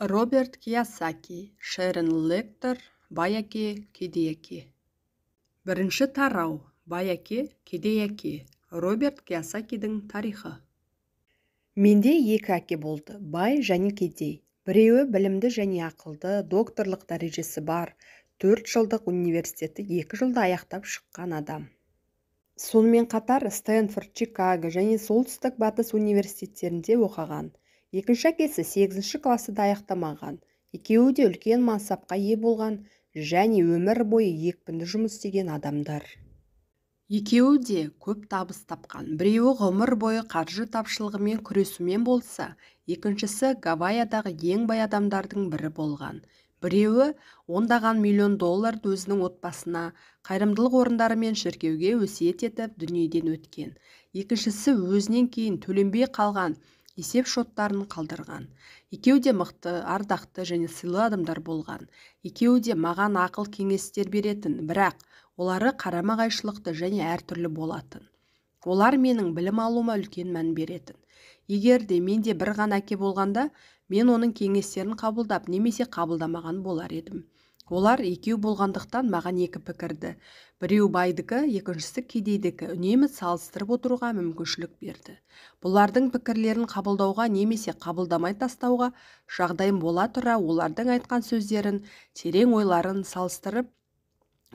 Роберт Кийосаки, Шерон Лектор, Бай әке, кедей әке. Бірінші тарау. Бай әке, кедей әке. Роберт Кийосакидің тарихы. Менде екі әке болды, бай және кедей. Біреуі білімді және ақылды, докторлық дәрежесі бар, 4 жылдық университетті 2 жылда аяқтап шыққан адам. Сонымен қатар Стэнфорд, Чикаго және солтүстік батыс университеттерінде оқыған. Екінші әкесі 8-ші классыда аяқтамаған. Екеуі де үлкен мансапқа ие болған және өмір бойы екпінді жұмыс істеген адамдар. Екеуі де көп табыс тапқан. Біреуі ғұмыр бойы қаржы тапшылығымен күресумен болса, екіншісі Гавайядағы ең бай адамдардың бірі болған. Біреуі ондаған миллион долларды өзінің отбасына, қайырымдылық орындары мен шіркеуге өсиет етіп дүниеден өткен. Екіншісі өзінен кейін төленбей қалған есеп шоттарын қалдырған. Екеуі де мықты, ардақты және сыйлы адамдар болған. Екеуі де маған ақыл кеңестер беретін, бірақ олары қарама-қайшылықты және әртүрлі болатын. Олар менің білім алуыма үлкен мән беретін. Егер де менде бір ғана әке болғанда, мен оның кеңестерін қабылдап немесе қабылдамаған болар едім. Олар екеу болғандықтан маған екі пікірді. Біреу байдікі, екіншісі кедейдікі үнемі салыстырып отыруға мүмкіншілік берді. Бұлардың пікірлерін қабылдауға немесе қабылдамай тастауға жағдайым бола тұра, олардың айтқан сөздерін, терең ойларын салыстырып,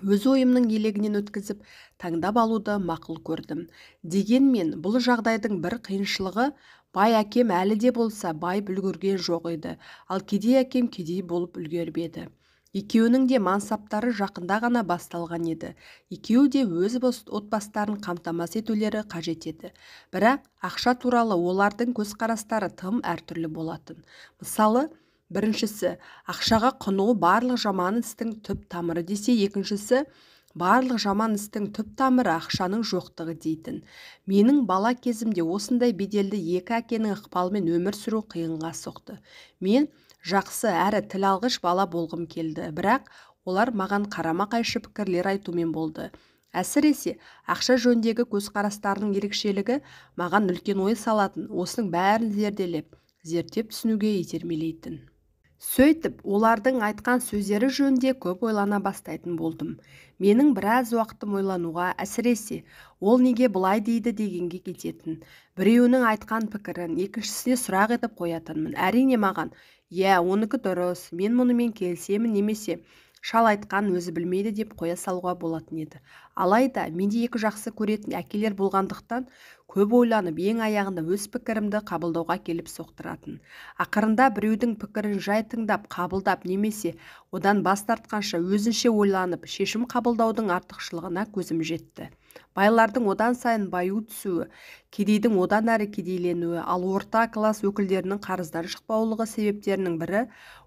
өз ойымның елегінен өткізіп, таңдап алуды мақұл көрдім. Дегенмен, бұл жағдайдың бір қиыншылығы, бай әкем әлі де болса бай үлгерген жоқ еді, ал кедей әкем кедей болып үлгербеді. Екеуінің де мансаптары жақында ғана басталған еді. Екеуі де өз отбастарын қамтамасыз етулері қажет еді. Бірақ ақша туралы олардың көзқарастары тым әртүрлі болатын. Мысалы, біріншісі, ақшаға құнығу барлық жаман істің түп тамыры десе, екіншісі, барлық жаман істің түп тамыры ақшаның жоқтығы дейтін. Менің бала кезімде осындай беделді екі әкенің ықпалымен өмір сүру қиынға соқты. Мен жақсы әрі тіл алғыш бала болғым келді, бірақ олар маған қарама-қайшы пікірлер айтумен болды. Әсіресе ақша жөніндегі көзқарастарының ерекшелігі маған үлкен ой салатын, осының бәрін зерттеп түсінуге итермелейтін. Сөйтіп, олардың айтқан сөздері жөнінде көп ойлана бастайтын болдым. Менің біраз уақытым ойлануға, әсіресе ол неге бұлай дейді дегенге кететін. Біреуінің айтқан пікірін екіншісіне сұрақ етіп қоятынмын. Әрине маған, оныкі дұрыс, мен мұнымен келісемін немесе шал айтқан өзі білмейді деп қоя салуға болатын еді. Алайда менде екі жақсы көретін әкелер болғандықтан көп ойланып, ең аяғында өз пікірімді қабылдауға келіп соқтыратын. Ақырында біреудің пікірін жай тыңдап, қабылдап немесе одан бас тартқанша өзінше ойланып, шешім қабылдаудың артықшылығына көзім жетті. Байлардың одан сайын баю түсуі, кедейдің одан әрі кедейленуі, ал орта класс өкілдерінің қарыздан шықпаулығы себептерінің бірі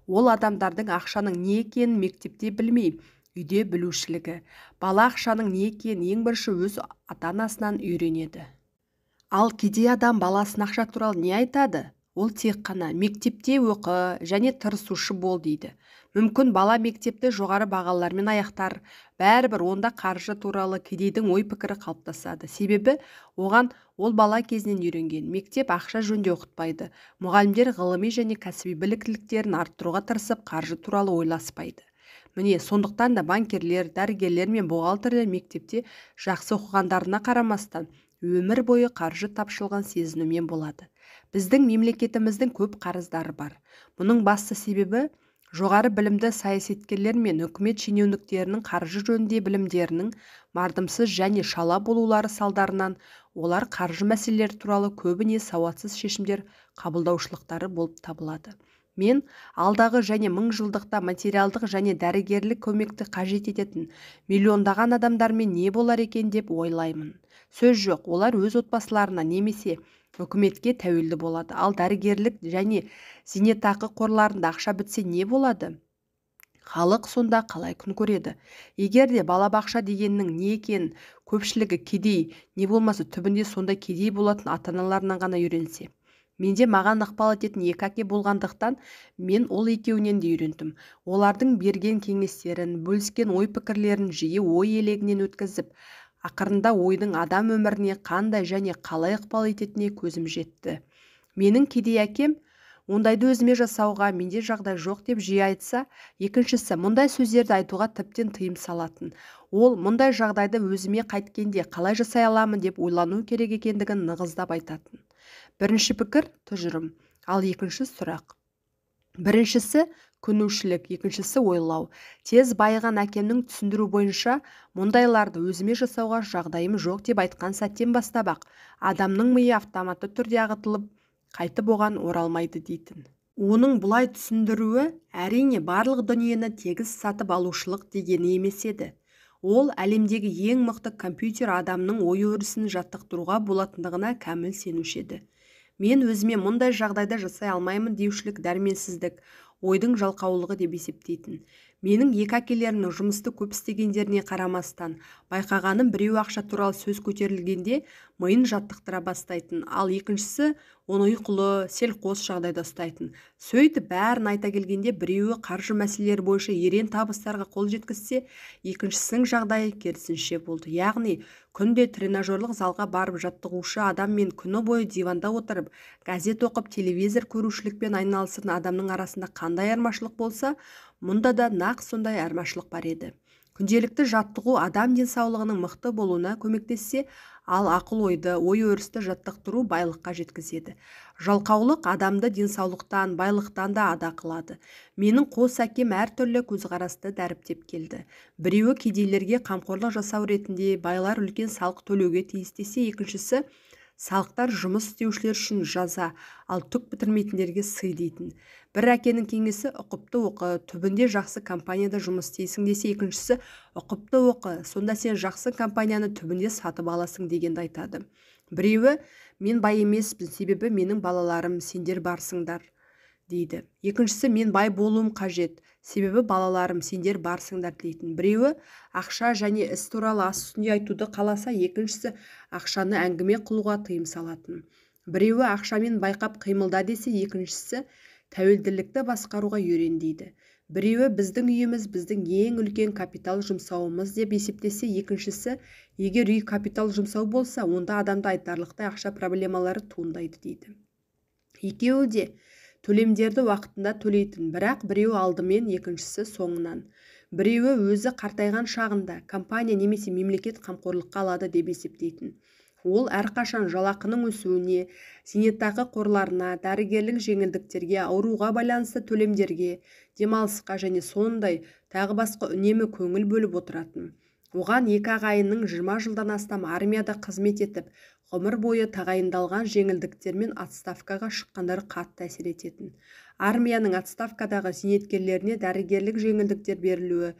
ол адамдардың ақшаның не екенін мектепте білмей, үйде білушілігі. Бала ақшаның не екенін ең бірінші өз ата-анасынан үйренеді. Ал кедей адам баласына ақша туралы не айтады? Ол тек қана мектепте оқы және тырысушы бол дейді. Мүмкін бала мектепті жоғары бағалармен аяқтар, бәрібір онда қаржы туралы кедейдің ой пікірі қалыптасады. Себебі оған ол бала кезінен үйренген. Мектеп ақша жөнінде оқытпайды. Мұғалімдер ғылыми және кәсіби біліктіліктерін арттыруға тырысып, қаржы туралы ойласпайды. Міне, сондықтан да банкерлер, дәрігерлер мен бухгалтерлер мектепте жақсы оқығандарына қарамастан өмір бойы қаржы тапшылығын сезінумен болады. Біздің мемлекетіміздің көп қарыздары бар. Мұның басты себебі жоғары білімді саясаткерлер мен үкімет шенеуніктерінің қаржы жөнінде білімдерінің мардымсыз және шала болулары салдарынан олар қаржы мәселелері туралы көбіне сауатсыз шешімдер қабылдаушылықтары болып табылады. Мен алдағы және 1000 жылдықта материалдық және дәрігерлік көмекті қажет ететін миллиондаған адамдармен не болар екен деп ойлаймын. Сөз жоқ, олар өз отбасыларына немесе үкіметке тәуелді болады. Ал дәрігерлік және зейнетақы қорларында ақша бітсе не болады? Халық сонда қалай күн көреді? Егер де балабақша дегеннің не екенін көпшілігі кедей, не болмаса түбінде сонда кедей болатын ата-аналарынан ғана үйренсе. Менде маған ықпал ететін екі әке болғандықтан мен ол екеуінен де үйрендім. Олардың берген кеңестерін, бөліскен ой пікірлерін жиі ой елегінен өткізіп, ақырында ойдың адам өміріне қандай және қалай ықпал ететініне көзім жетті. Менің кедей әкем ондайды өзіме жасауға менде жағдай жоқ деп жиі айтса, екіншісі мұндай сөздерді айтуға тіптен тыйым салатын. Ол мұндай жағдайды өзіме қайткенде қалай жасай аламын деп ойлану керек екендігін нығыздап айтатын. Бірінші пікір – тұжырым, ал екінші сұрақ. Біріншісі көнушілік, екіншісі ойлау. Тез байыған әкемнің түсіндіру бойынша, мұндайларды өзіме жасауға жағдайым жоқ деп айтқан сәттен бастап-ақ адамның миы автоматты түрде ағытылып, қайтып оған оралмайды дейтін. Оның бұлай түсіндіруі әрине барлық дүниені тегіс сатып алушылық дегені емес еді. Ол әлемдегі ең мықты компьютер адамның ой өрісін жаттықтыруға болатындығына кәміл сенуші еді. Мен өзіме мұндай жағдайда жасай алмаймын деушілік дәрменсіздік, ойдың жалқаулығы деп есептейтін. Менің екі әкелерімнің жұмысты көп істегендеріне қарамастан, байқағаным біреу ақша туралы сөз көтерілгенде миын жаттықтыра бастайтын, ал екіншісі оны ұйқылы, селқос жағдайда ұстайтын. Сөйтіп бәрін айта келгенде біреуі қаржы мәселелері бойынша ерен табыстарға қол жеткізсе, екіншісінің жағдайы керісінше болды. Яғни күнде тренажерлық залға барып жаттығушы адам мен күні бойы диванда отырып, газет оқып, телевизор көрушілікпен айналысатын адамның арасында қандай айырмашылық болса, мұнда да нақ сондай айырмашылық бар еді. Күнделікті жаттығу адам денсаулығының мықты болуына көмектессе, ал ақыл-ойды, ой-өрісті жаттықтыру байлыққа жеткізеді. Жалқаулық адамды денсаулықтан, байлықтан да ада қылады. Менің қос әкем әртүрлі көзқарасты дәріптеп келді. Біреуі кедейлерге қамқорлық жасау ретінде байлар үлкен салық төлеуге тиіс десе, екіншісі салықтар жұмыс істеушілер үшін жаза, ал түк бітірмейтіндерге сый дейтін. Бір әкенің кеңесі ұқыпты оқы, түбінде жақсы компанияда жұмыс істейсің десе, екіншісі ұқыпты оқы, сонда сен жақсы компанияны түбінде сатып аласың дегенді айтады. Біреуі мен бай емеспін, себебі менің балаларым, сендер барсыңдар дейді. Екіншісі мен бай болуым қажет, себебі балаларым, сендер барсыңдар дейтін. Біреуі ақша және іс туралы ас үстінде айтуды қаласа, екіншісі ақшаны әңгіме қылуға тыйым салатын. Біреуі ақшамен байқап қимылда десе, екіншісі тәуелділікті басқаруға үйрен дейді. Біреуі біздің үйіміз біздің ең үлкен капитал жұмсауымыз деп есептесе, екіншісі егер үй капитал жұмсау болса, онда адамда айтарлықтай ақша проблемалары туындайды дейді. Екеуі де төлемдерді уақытында төлейтін, бірақ біреуі алдымен, екіншісі соңынан. Біреуі өзі қартайған шағында компания немесе мемлекет қамқорлыққа алады деп есептейтін. Ол әрқашан жалақының өсуіне, зейнетақы қорларына, дәрігерлік жеңілдіктерге, ауруға байланысты төлемдерге, демалысқа және сондай тағы басқа үнемі көңіл бөліп отыратын. Оған екі ағайынның 20 жылдан астам армияда қызмет етіп, ғұмыр бойы тағайындалған жеңілдіктер мен отставкаға шыққандары қатты әсер ететін. Армияның отставкадағы зейнеткерлеріне дәрігерлік жеңілдіктер берілуі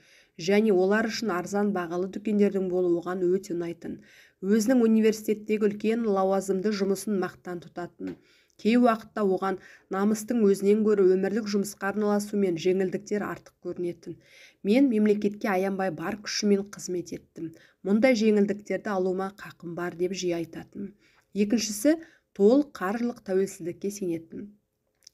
және олар үшін арзан бағалы дүкендердің болуы оған өте ұнайтын. Өзінің университеттегі үлкен лауазымды жұмысын мақтан тұтатын. Кей уақытта оған намыстың өзінен гөрі өмірлік жұмысқа арналасу мен жеңілдіктер артық көрінетін. Мен мемлекетке аянбай бар күшімен қызмет еттім. Мұндай жеңілдіктерді алуыма қақым бар деп жиі айтатын. Екіншісі толық қаржылық тәуелсіздікке сенетін.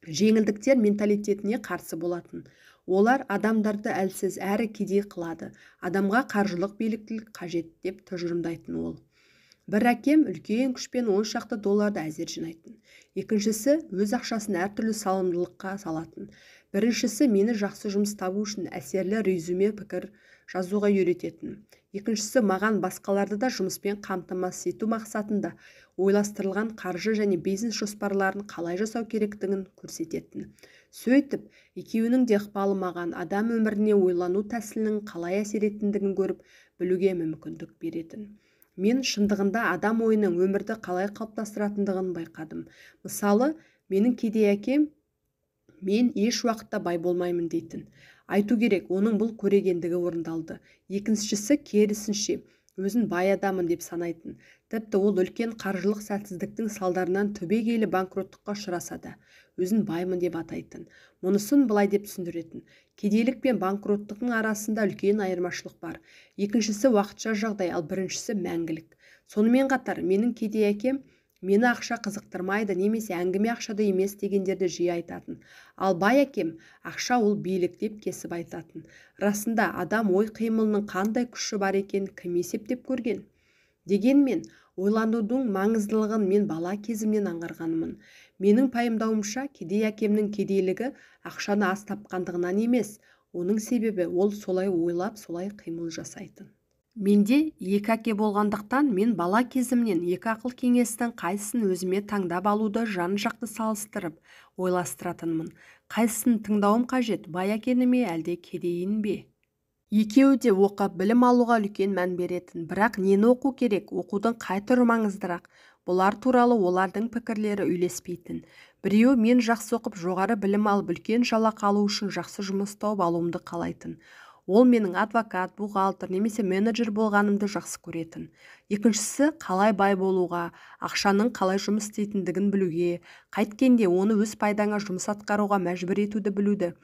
Жеңілдіктер менталитетіне қарсы болатын. Олар адамдарды әлсіз әрі кедей қылады. Адамға қаржылық биліктілік қажет деп тұжырымдайтын ол. Бір әкем үлкен күшпен 10 шақты долларды әзер жинайтын. Екіншісі өз ақшасын әртүрлі салымдылыққа салатын. Біріншісі мені жақсы жұмыс табу үшін әсерлі резюме пікір жазуға үйрететін. Екіншісі маған басқаларды да жұмыспен қамтамасыз ету мақсатында ойластырылған қаржы және бизнес жоспарларын қалай жасау керектігін көрсететін. Сөйтіп, екеуінің де ықпалы маған адам өміріне ойлану тәсілінің қалай әсер ететіндігін көріп білуге мүмкіндік беретін. Мен шындығында адам ойының өмірді қалай қалыптастыратындығын байқадым. Мысалы, менің кедей әкем мен еш уақытта бай болмаймын дейтін. Айту керек, оның бұл көрегендігі орындалды. Екіншісі керісінше өзін бай адамын деп санайтын. Тіпті ол үлкен қаржылық сәтсіздіктің салдарынан түбегейлі банкроттыққа ұшыраса да, өзін баймын деп атайтын. Мұнысын былай деп түсіндіретін. Кедейлік пен банкроттықтың арасында үлкен айырмашылық бар. Екіншісі уақытша жағдай, ал біріншісі мәңгілік. Сонымен қатар, менің кедей әкем мені ақша қызықтырмайды, немесе әңгіме ақшада емес дегендерді жиі айтатын. Ал бай әкем ақша ол билік деп кесіп айтатын. Расында адам ой қимылының қандай күші бар екен кім есептеп көрген? Дегенмен, Ойланудың маңыздылығын мен бала кезімнен аңғарғанмын. Менің пайымдауымша, кедей әкемнің кедейлігі ақшаны аз тапқандығынан емес, оның себебі ол солай ойлап, солай қимыл жасайтын. Менде екі әке болғандықтан мен бала кезімнен екі ақыл кеңестің қайсысын өзіме таңдап алуды жан-жақты салыстырып ойластыратынмын. Қайсысын тыңдауым қажет, бай әкені ме әлде кедейін бе? Екеуі де оқып білім алуға үлкен мән беретін, бірақ нені оқу керек, оқудың қай түрі маңыздырақ? Бұлар туралы олардың пікірлері үйлеспейтін. Біреуі мен жақсы оқып жоғары білім алып үлкен жалақы алу үшін жақсы жұмыс тауып алуымды қалайтын. Ол менің адвокат, бухгалтер немесе менеджер болғанымды жақсы көретін. Екіншісі қалай бай болуға, ақшаның қалай жұмыс істейтіндігін білуге, қайткенде оны өз пайдаңа жұмыс атқаруға мәжбүр етуді білуді,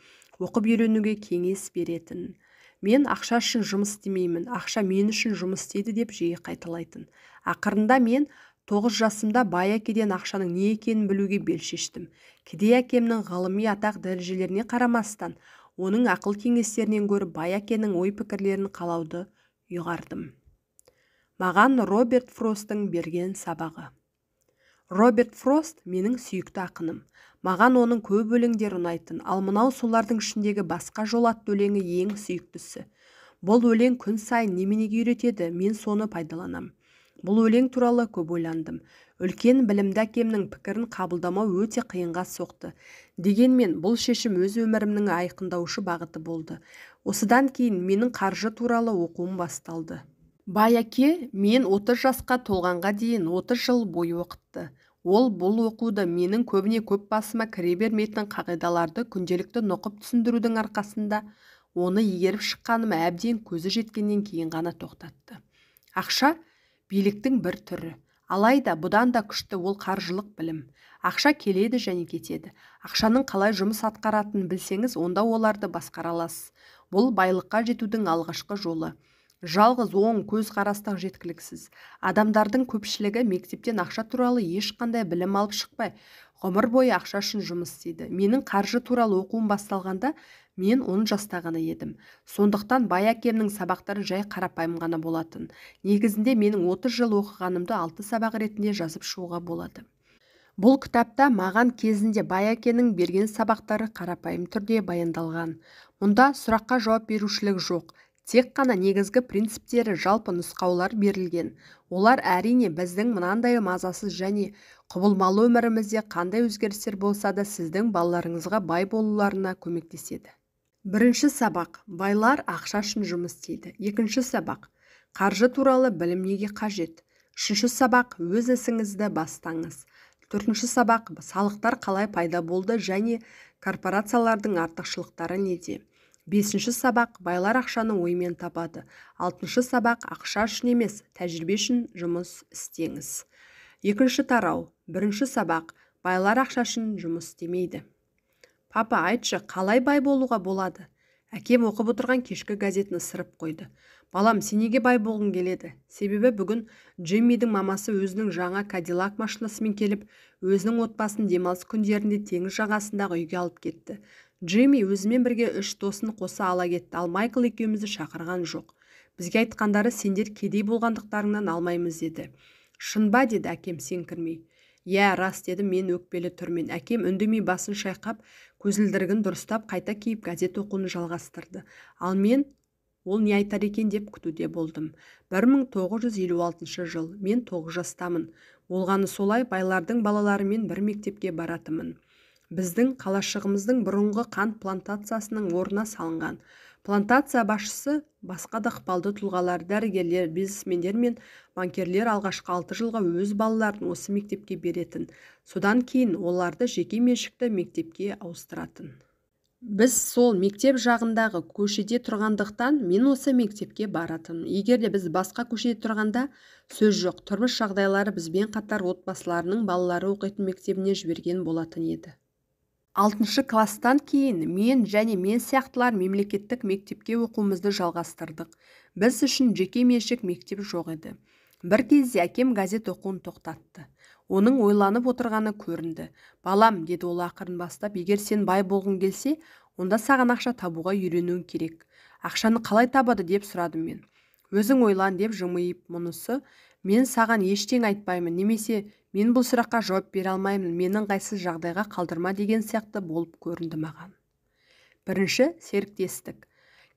оқып үйренуге кеңес беретін. Мен ақша үшін жұмыс істемеймін, ақша мен үшін жұмыс істейді деп жиі қайталайтын. Ақырында мен 9 жасымда бай әкеден ақшаның не екенін білуге бел шештім. Кедей әкемнің ғылыми атақ дәрежелеріне қарамастан, оның ақыл кеңестерінен гөрі бай әкенің ой пікірлерін қалауды ұйғардым. Маған Роберт Фросттың берген сабағы. Роберт Фрост менің сүйікті ақыным. Маған оның көп өлеңдері ұнайтын, ал мынау солардың ішіндегі басқа жол атты өлеңі ең сүйіктісі. Бұл өлең күн сайын неменеге үйретеді, мен соны пайдаланам. Бұл өлең туралы көп ойландым. Үлкен білімді әкемнің пікірін қабылдамау өте қиынға соқты. Дегенмен бұл шешім өз өмірімнің айқындаушы бағыты болды. Осыдан кейін менің қаржы туралы оқуым басталды. Бай әке мен 30 жасқа толғанға дейін 30 жыл бойы оқытты. Ол бұл оқуды менің көбіне көп басыма кіре бермейтін қағидаларды күнделікті нұқып түсіндірудің арқасында оны игеріп шыққаным әбден көзі жеткеннен кейін ғана тоқтатты. Ақша биліктің бір түрі. Алайда бұдан да күшті ол қаржылық білім. Ақша келеді және кетеді. Ақшаның қалай жұмыс атқаратынын білсеңіз, онда оларды басқара аласыз. Бұл байлыққа жетудің алғашқы жолы. Жалғыз оң көзқарастық жеткіліксіз. Адамдардың көпшілігі мектептен ақша туралы ешқандай білім алып шықпай, ғұмыр бойы ақша үшін жұмыс істейді. Менің қаржы туралы оқуым басталғанда мен 10 жаста ғана едім. Сондықтан бай әкемнің сабақтары жай қарапайым ғана болатын. Негізінде менің 30 жыл оқығанымды 6 сабақ ретінде жазып шығуға болады. Бұл кітапта маған кезінде бай әкенің берген сабақтары қарапайым түрде баяндалған. Мұнда сұраққа жауап берушілік жоқ. Тек қана негізгі принциптері, жалпы нұсқаулар берілген. Олар әрине біздің мынандай мазасыз және құбылмалы өмірімізде қандай өзгерістер болса да сіздің балаларыңызға бай болуларына көмектеседі. Бірінші сабақ. Байлар ақша үшін жұмыс істейді. Екінші сабақ. Қаржы туралы білім неге қажет? Үшінші сабақ. Өз ісіңізді бастаңыз. Төртінші сабақ. Салықтар қалай пайда болды және корпорациялардың артықшылықтары неде? Бесінші сабақ. Байлар ақшаны оймен табады. Алтыншы сабақ. Ақша үшін емес, тәжірибе үшін жұмыс істеңіз. Екінші тарау. Бірінші сабақ. Байлар ақша үшін жұмыс істемейді. Папа, айтшы, қалай бай болуға болады? Әкем оқып отырған кешкі газетін ысырып қойды. Балам, сен неге бай болғың келеді? Себебі бүгін Джиммидің мамасы өзінің жаңа Кадиллак машинасымен келіп, өзінің отбасын демалыс күндерінде теңіз жағасындағы үйге алып кетті. Джимми өзімен бірге 3 досын қоса ала кетті, ал Майкл екеумізді шақырған жоқ. Бізге айтқандары сендер кедей болғандықтарыңнан алмаймыз деді. Шын ба, деді әкем сеніңкірмей. Иә, рас, дедім мен өкпелі түрмен. Әкем үндемей басын шайқап, көзілдірігін дұрыстап қайта киіп газет оқуын жалғастырды. Ал мен ол не айтар екен деп күтуде болдым. 1956 жыл. Мен 9 жастамын. Болғаны солай, байлардың балаларымен бір мектепке баратымын. Біздің қалашығымыздың бұрынғы қант плантациясының орнына салынған. Плантация басшысы басқа да ықпалды тұлғалар, дәрігерлер, бизнесмендер мен банкерлер алғашқы 6 жылға өз балаларын осы мектепке беретін. Содан кейін оларды жеке меншікті мектепке ауыстыратын. Біз сол мектеп жағындағы көшеде тұрғандықтан мен осы мектепке баратын. Егер де біз басқа көшеде тұрғанда сөз жоқ. Тұрмыс жағдайлары бізбен қатар отбасыларының балалары оқитын мектебіне жіберген болатын еді. 6 класстан кейін мен және мен сияқтылар мемлекеттік мектепке оқуымызды жалғастырдық. Біз үшін жеке меншік мектеп жоқ еді. Бір кезде әкем газет оқуын тоқтатты. Оның ойланып отырғаны көрінді. Балам, деді ол ақырын бастап, егер сен бай болғың келсе, онда саған ақша табуға үйренуің керек. Ақшаны қалай табады деп сұрадым мен. Өзің ойлан деп жымиып мұнысы. Мен саған ештеңе айтпаймын, немесе мен бұл сұраққа жауап бере алмаймын, мені ыңғайсыз жағдайға қалдырма деген сияқты болып көрінді маған. Бірінші серіктестік.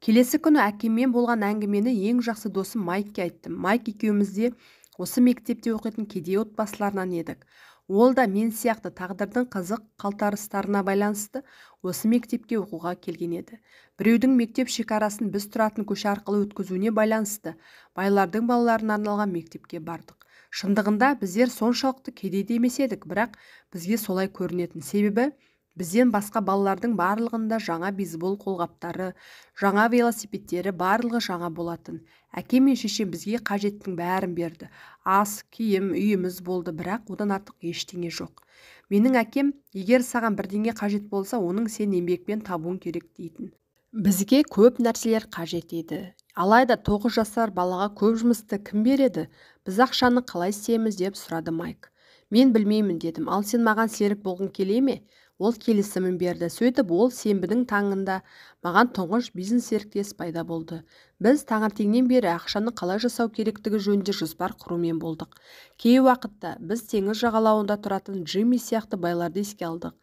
Келесі күні әкеммен болған әңгімені ең жақсы досым Майкке айттым. Майк екеуміз де осы мектепте оқитын кедей отбасыларынан едік. Ол да мен сияқты тағдырдың қызық қалтарыстарына байланысты осы мектепке оқуға келген еді. Біреудің мектеп шекарасын біз тұратын көше арқылы өткізуіне байланысты байлардың балаларына арналған мектепке бардық. Шындығында біздер соншалықты кедей де емес едік, бірақ бізге солай көрінетін. Себебі бізден басқа балалардың барлығында жаңа бейсбол қолғаптары, жаңа велосипедтері, барлығы жаңа болатын. Әкем мен шешем бізге қажеттінің бәрін берді. Ас, киім, үйіміз болды, бірақ одан артық ештеңе жоқ. Менің әкем, егер саған бірдеңе қажет болса, оның сен еңбекпен табуың керек дейтін. Бізге көп нәрселер қажет еді. Алайда 9 жасар балаға көп жұмысты кім береді? Біз ақшаны қалай істейміз деп сұрады Майк. Мен білмеймін дедім. Ал сен маған серік болғың келе ме? Ол келісімін берді. Сөйтіп ол сенбінің таңында маған тұңғыш бизнес серіктес пайда болды. Біз таңертеңнен бері ақшаны қалай жасау керектігі жөнінде жоспар құрумен болдық. Кей уақытта біз теңіз жағалауында тұратын Джимми сияқты байларды еске алдық.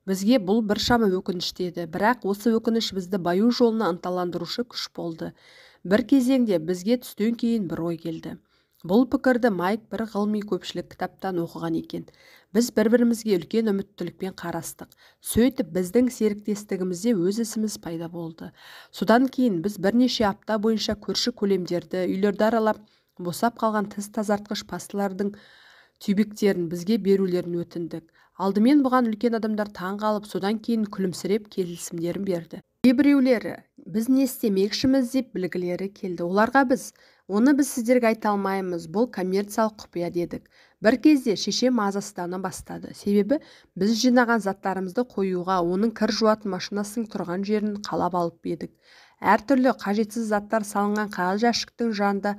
Бізге бұл біршама өкінішті еді, бірақ осы өкініш бізді баю жолына ынталандырушы күш болды. Бір кезеңде бізге түстен кейін бір ой келді. Бұл пікірді Майк бір ғылыми көпшілік кітаптан оқыған екен. Біз бір-бірімізге үлкен үміттілікпен қарастық. Сөйтіп біздің серіктестігімізде өз ісіміз пайда болды. Содан кейін біз бірнеше апта бойынша көрші көлемдерді, үйлерді аралап, босап қалған тіс тазартқыш пасталардың тюбиктерін бізге берулерін өтіндік. Алдымен бұған үлкен адамдар таң қалып, содан кейін күлімсіреп келісімдерін берді. Кейбіреулері біз не істемекшіміз деп білгілері келді. Оларға оны біз сіздерге айта алмаймыз, бұл коммерциялық құпия дедік. Бір кезде шешем мазасыздана бастады. Себебі біз жинаған заттарымызды қоюға, оның кір жуатын машинасының тұрған жерін қалап алып едік. Әртүрлі қажетсіз заттар салынған қағаз жәшіктің жанында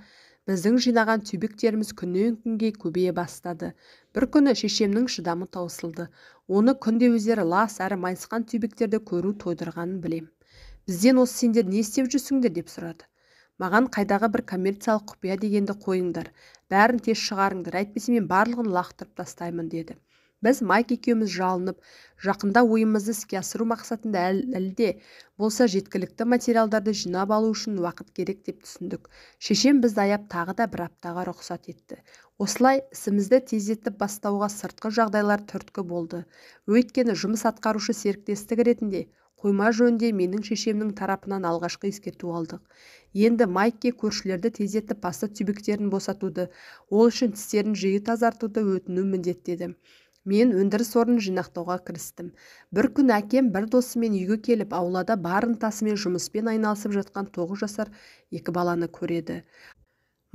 біздің жинаған тюбиктеріміз күннен күнге көбейе бастады. Бір күні шешемнің шыдамы таусылды. Оны күнде өздері лас әрі майысқан тюбиктерді көру тойдырғанын білем. Бізден осы сендер не істеп жүрсіңдер деп сұрады. Маған қайдағы бір коммерциялық құпия дегенді қойыңдар. Бәрін тез шығарыңдар, әйтпесе мен барлығын лақтырып тастаймын деді. Біз Майк екеуміз жалынып, жақында ойымызды іске асыру мақсатында әлде болса жеткілікті материалдарды жинап алу үшін уақыт керек деп түсіндік. Шешем бізді аяп тағы да бір аптаға рұқсат етті. Осылай ісімізді тездетіп бастауға сыртқы жағдайлар түрткі болды. Өйткені жұмыс атқарушы серіктестік ретінде қойма жөнінде менің шешемнің тарапынан алғашқы ескерту алдық. Енді Майкке көршілерді тездетіп паста тюбиктерін босатуды, ол үшін тістерін жиі тазартуды өтіну міндеттеді. Мен өндіріс орнын жинақтауға кірістім. Бір күн әкем бір досымен үйге келіп, аулада бар ынтасымен жұмыспен айналысып жатқан 9 жасар екі баланы көреді.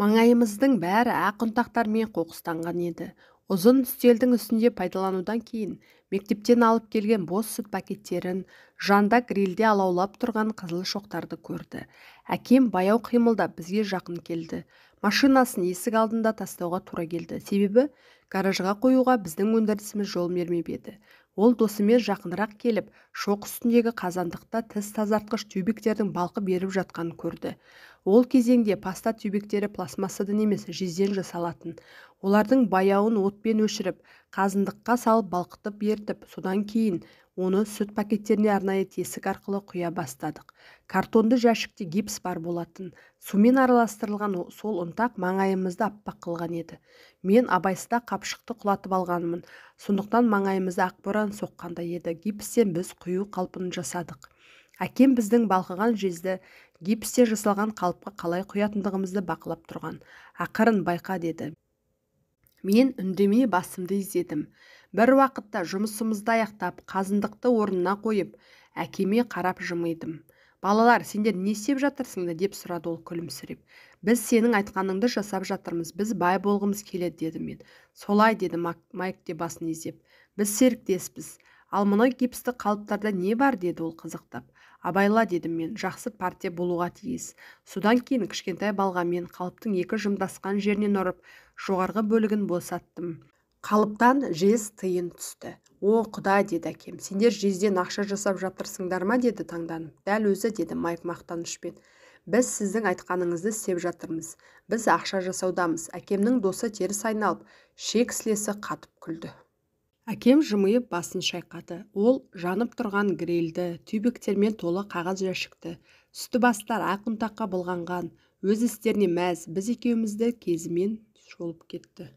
Маңайымыздың бәрі ақ ұнтақтармен қоқыстанған еді. Ұзын үстелдің үстінде пайдаланудан кейін мектептен алып келген бос сүт пакеттерін, жанда грилде алаулап тұрған қызыл шоқтарды көрді. Әкем баяу қимылдап бізге жақын келді. Машинасын есік алдында тастауға тура келді. Себебі гаражға қоюға біздің өндірісіміз жол бермеп еді. Ол досымен жақынырақ келіп, шоқ үстіндегі қазандықта тіс тазартқыш тюбиктердің балқып беріп жатқанын көрді. Ол кезеңде паста тюбиктері пластмассадан емес, жезден жасалатын. Олардың баяуын отпен өшіріп, қазандыққа салып балқытып ертіп, содан кейін оны сүт пакеттеріне арнайы тесік арқылы құя бастадық. Картонды жәшікте гипс бар болатын. Сумен араластырылған сол ұнтақ маңайымызды аппақ қылған еді. Мен абайсызда қапшықты құлатып алғанмын. Сондықтан маңайымызда ақ боран соққандай еді. Гипстен біз құю қалпын жасадық. Әкем біздің балқыған жезді гипсте жасалған қалыпқа қалай құятындығымызды бақылап тұрған. Ақырын байқа деді. Мен үндемей басымды изедім. Бір уақытта жұмысымызды аяқтап, қазандықты орнына қойып, әкеме қарап жымидым. Балалар, сендер не істеп жатырсыңдар деп сұрады ол күлімсіреп. Біз сенің айтқаныңды жасап жатырмыз, біз бай болғымыз келеді дедім мен. Солай деді Майк те басын изеп. Біз серіктеспіз. Ал мына гипсті қалыптарда не бар деді ол қызықтап. Абайла дедім мен, жақсы партия болуға тиіс. Содан кейін кішкентай балға мен қалыптың екі жымдасқан жерінен ұрып, жоғарғы бөлігін босаттым. Қалыптан жез тиын түсті. О, Құдай деді әкем, сендер жезден ақша жасап жатырсыңдар ма деді таңданып. Дәл өзі деді Майк мақтанышпен. біз сіздің айтқаныңызды істеп жатырмыз. Біз ақша жасаудамыз. Әкемнің досы теріс айналып, шек сілесі қатып күлді. Әкем жымиып басын шайқады. Ол жанып тұрған грилді, тюбиктермен толы қағаз жәшікті, үсті бастар ақ ұнтаққа былғанған, өз істеріне мәз, біз екеумізді кезімен шолып кетті.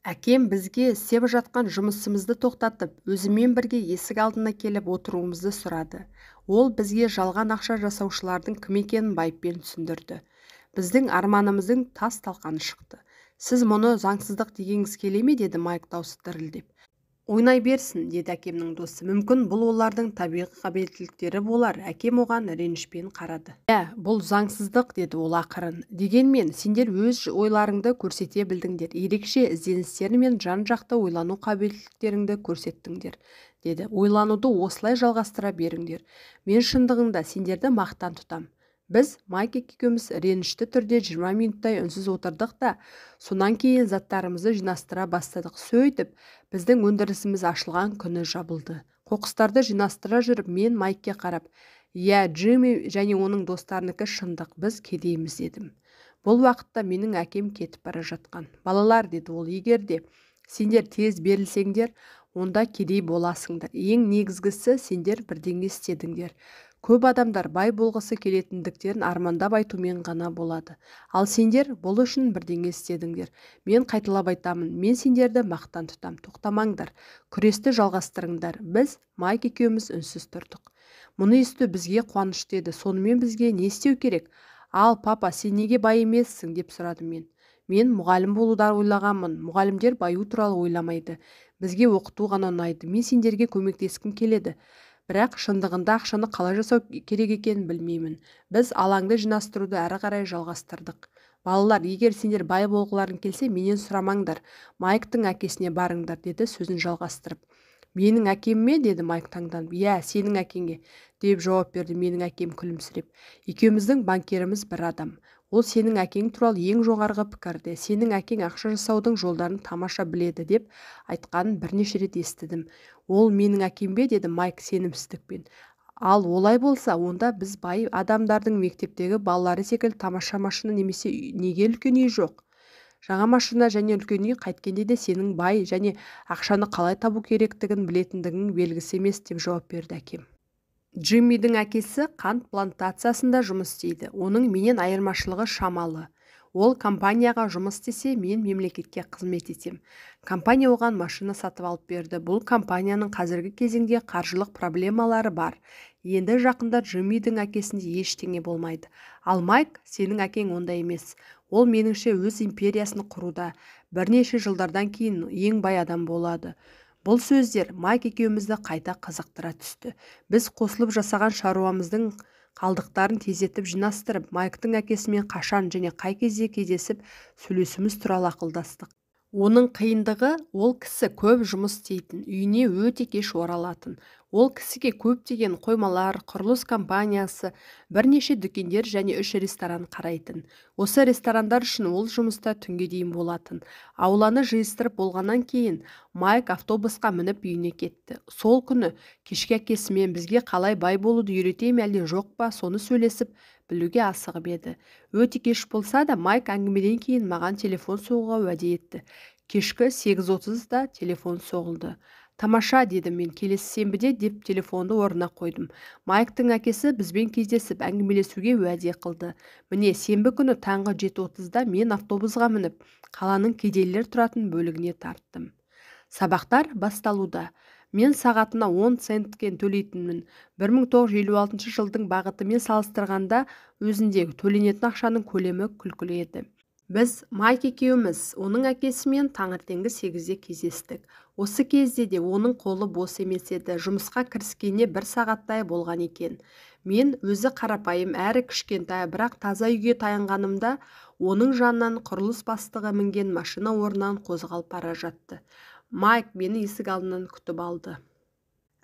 Әкем бізге істеп жатқан жұмысымызды тоқтатып, өзімен бірге есік алдына келіп отыруымызды сұрады. Ол бізге жалған ақша жасаушылардың кім екенін байыппен түсіндірді. Біздің арманымыздың тас-талқаны шықты. Сіз мұны заңсыздық дегеңіз келе ме, деді Майк даусы дірілдеп. Ойнай берсін, деді әкемнің досы. Мүмкін бұл олардың табиғи қабілеттіліктері болар. Әкем оған ренішпен қарады. Бұл заңсыздық, деді ол ақырын. Дегенмен, сендер өз ойларыңды көрсете білдіңдер. Ерекше ізденістер мен жан-жақты ойлану қабілеттіліктеріңді көрсеттіңдер, деді. Ойлануды осылай жалғастыра беріңдер. Мен шындығында сендерді мақтан тұтам. Біз Майк екеуміз ренішті түрде 20 минуттай үнсіз отырдық та, сонан кейін заттарымызды жинастыра бастадық. Сөйтіп, біздің өндірісіміз ашылған күні жабылды. Қоқыстарды жинастыра жүріп, мен Майкке қарап, Джимми және оның достарынікі шындық, біз кедейміз, дедім. Бұл уақытта менің әкем кетіп бара жатқан. Балалар, деді ол, егер де сендер тез берілсеңдер, онда кедей боласыңдар. Ең негізгісі, сендер бірдеңе істедіңдер. Көп адамдар бай болғысы келетіндіктерін армандап айтумен ғана болады. Ал сендер бұл үшін бірдеңе істедіңдер. Мен қайталап айтамын, мен сендерді мақтан тұтам. Тоқтамаңдар, күресті жалғастырыңдар. Біз Майк екеуміз үнсіз тұрдық. Мұны есту бізге қуанышты еді. Сонымен бізге не істеу керек? Ал папа, сен неге бай емессің, деп сұрадым мен. Мен мұғалім болуды ойлағанмын. Мұғалімдер баю туралы ойламайды. Бізге оқыту ғана ұнайды. Мен сендерге көмектескім келеді. Бірақ шындығында ақшаны қалай жасау керек екенін білмеймін. Біз алаңды жинастыруды әрі қарай жалғастырдық. Балалар, егер сендер бай болғыларың келсе, менен сұрамаңдар. Майктың әкесіне барыңдар, деді сөзін жалғастырып. Менің әкем ме, деді Майк таңданып. Сенің әкеңе, деп жауап берді менің әкем күлімсіреп. Екеуміздің банкеріміз бір адам. Ол сенің әкең туралы ең жоғарғы пікірде. Сенің әкең ақша жасаудың жолдарын тамаша біледі, деп айтқанын бірнеше рет естідім. Ол менің әкем бе, деді Майк сенімсіздікпен. Ал олай болса, онда біз бай адамдардың мектептегі балалары секілді тамаша машина немесе неге үлкен үй жоқ? Жаңа машина және үлкен үй қайткенде де сенің бай және ақшаны қалай табу керектігін білетіндігің белгісі емес, деп жауап берді әкем. Джиммидің әкесі қант плантациясында жұмыс істейді. Оның менен айырмашылығы шамалы. Ол компанияға жұмыс істесе, мен мемлекетке қызмет етем. Компания оған машина сатып алып берді. Бұл компанияның қазіргі кезеңде қаржылық проблемалары бар. Енді жақында Джиммидің әкесінде ештеңе болмайды. Ал Майк, сенің әкең ондай емес. Ол меніңше өз империясын құруда. Бірнеше жылдардан кейін ең бай адам болады. Бұл сөздер Майк екеумізді қайта қызықтыра түсті. Біз қосылып жасаған шаруамыздың қалдықтарын тездетіп жинастырып, Майктың әкесімен қашан және қай кезде кездесіп сөйлесуіміз туралы ақылдастық. Оның қиындығы, ол кісі көп жұмыс істейтін, үйіне өте кеш оралатын. Ол кісіге көптеген қоймалар, құрылыс компаниясы, бірнеше дүкендер және 3 ресторан қарайтын. Осы ресторандар үшін ол жұмыста түнге дейін болатын. Ауланы жиыстырып болғаннан кейін Майк автобусқа мініп үйіне кетті. Сол күні кешке әкесімен бізге қалай бай болуды үйрете ме әлде жоқ па, соны сөйлесіп білуге асығып еді. Өте кеш болса да, Майк әңгімеден кейін маған телефон соғуға уәде етті. Кешкі 8:30-да телефон соғылды. Тамаша, дедім мен, келесі сенбіде, деп телефонды орнына қойдым. Майктың әкесі бізбен кездесіп әңгімелесуге уәде қылды. Міне, сенбі күні таңғы 7:30-да мен автобусға мініп, қаланың кедейлер тұратын бөлігіне тарттым. Сабақтар басталуда. Мен сағатына 10 центкен төлейтінмін. 1956 жылдың бағытымен салыстырғанда өзінде төленетін ақшаның көлемі күлкілі еді. Біз Майк екеуміз оның әкесімен таңертеңгі 8-де кездестік. Осы кезде де оның қолы бос емес еді. Жұмысқа кіріскеніне 1 сағаттай болған екен. Мен өзі қарапайым әрі кішкентай, бірақ таза үйге таянғанымда оның жанынан құрылыс бастығы мінген машина орнынан қозғалып бара жатты. Майк мені есік алдынан күтіп алды.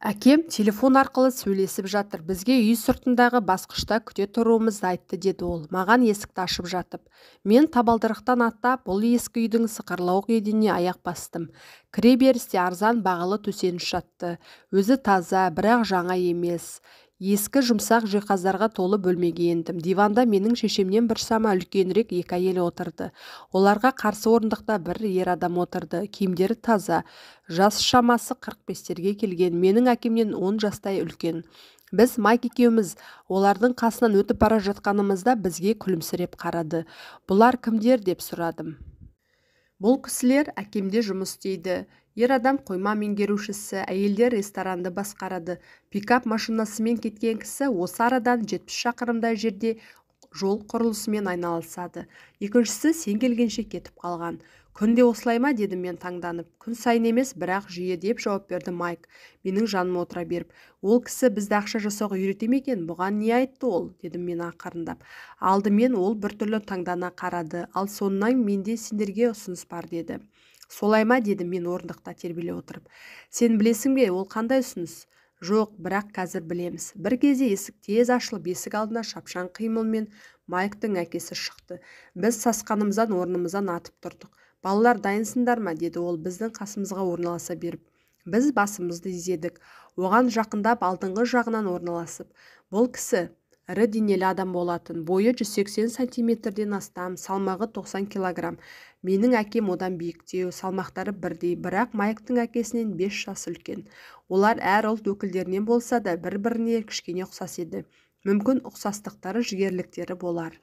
Әкем телефон арқылы сөйлесіп жатыр. Бізге үй сыртындағы басқышта күте тұруымызды айтты, деді ол, маған есікті ашып жатып. Мен табалдырықтан аттап, бұл ескі үйдің сықырлауық еденіне аяқ бастым. Кіре берісте арзан бағалы төсеніш жатты. Өзі таза, бірақ жаңа емес. Ескі жұмсақ жиһаздарға толы бөлмеге ендім. Диванда менің шешемнен біршама үлкенірек екі әйел отырды. Оларға қарсы орындықта бір ер адам отырды. Киімдері таза, жас шамасы 45-терге келген. Менің әкемнен 10 жастай үлкен. Біз Майк екеуміз олардың қасынан өтіп бара жатқанымызда бізге күлімсіреп қарады. Бұлар кімдер деп сұрадым. Бұл кісілер әкемде жұмыс істейді. Ер адам қойма меңгерушісі, әйелдер ресторанды басқарады. Пикап машинасымен кеткен кісі осы арадан 70 шақырымдай жерде жол құрылысымен айналысады. Екіншісі сен келгенше кетіп қалған. Күнде осылай ма, дедім мен таңданып. Күн сайын емес, бірақ жиі, деп жауап берді Майк, менің жаныма отыра беріп. Ол кісі бізді ақша жасауға үйрете ме екен? Бұған не айтты ол? Дедім мен ақырындап. Алдымен ол біртүрлі таңдана қарады, ал соңынан менде сендерге ұсыныс бар, деді. Солай ма, дедім мен орындықта тербеле отырып. Сен білесің бе, ол қандай ұсыныс? Жоқ, бірақ қазір білеміз. Бір кезде есік тез ашылып, есік алдына шапшаң қимылмен Майктың әкесі шықты. Біз сасқанымыздан орнымыздан атып тұрдық. Балалар, дайынсыңдар ма, деді ол біздің қасымызға орналаса беріп. Біз басымызды изедік. Оған жақындап алдыңғы жағынан орналасып. Бұл кісі ірі денелі адам болатын. Бойы 180 сантиметрден астам, салмағы 90 килограмм. Менің әкем одан биіктеу, салмақтары бірдей, бірақ Майктың әкесінен 5 жас үлкен. Олар әр ұлт өкілдерінен болса да бір-біріне кішкене ұқсас еді. Мүмкін ұқсастықтары, жігерліктері болар.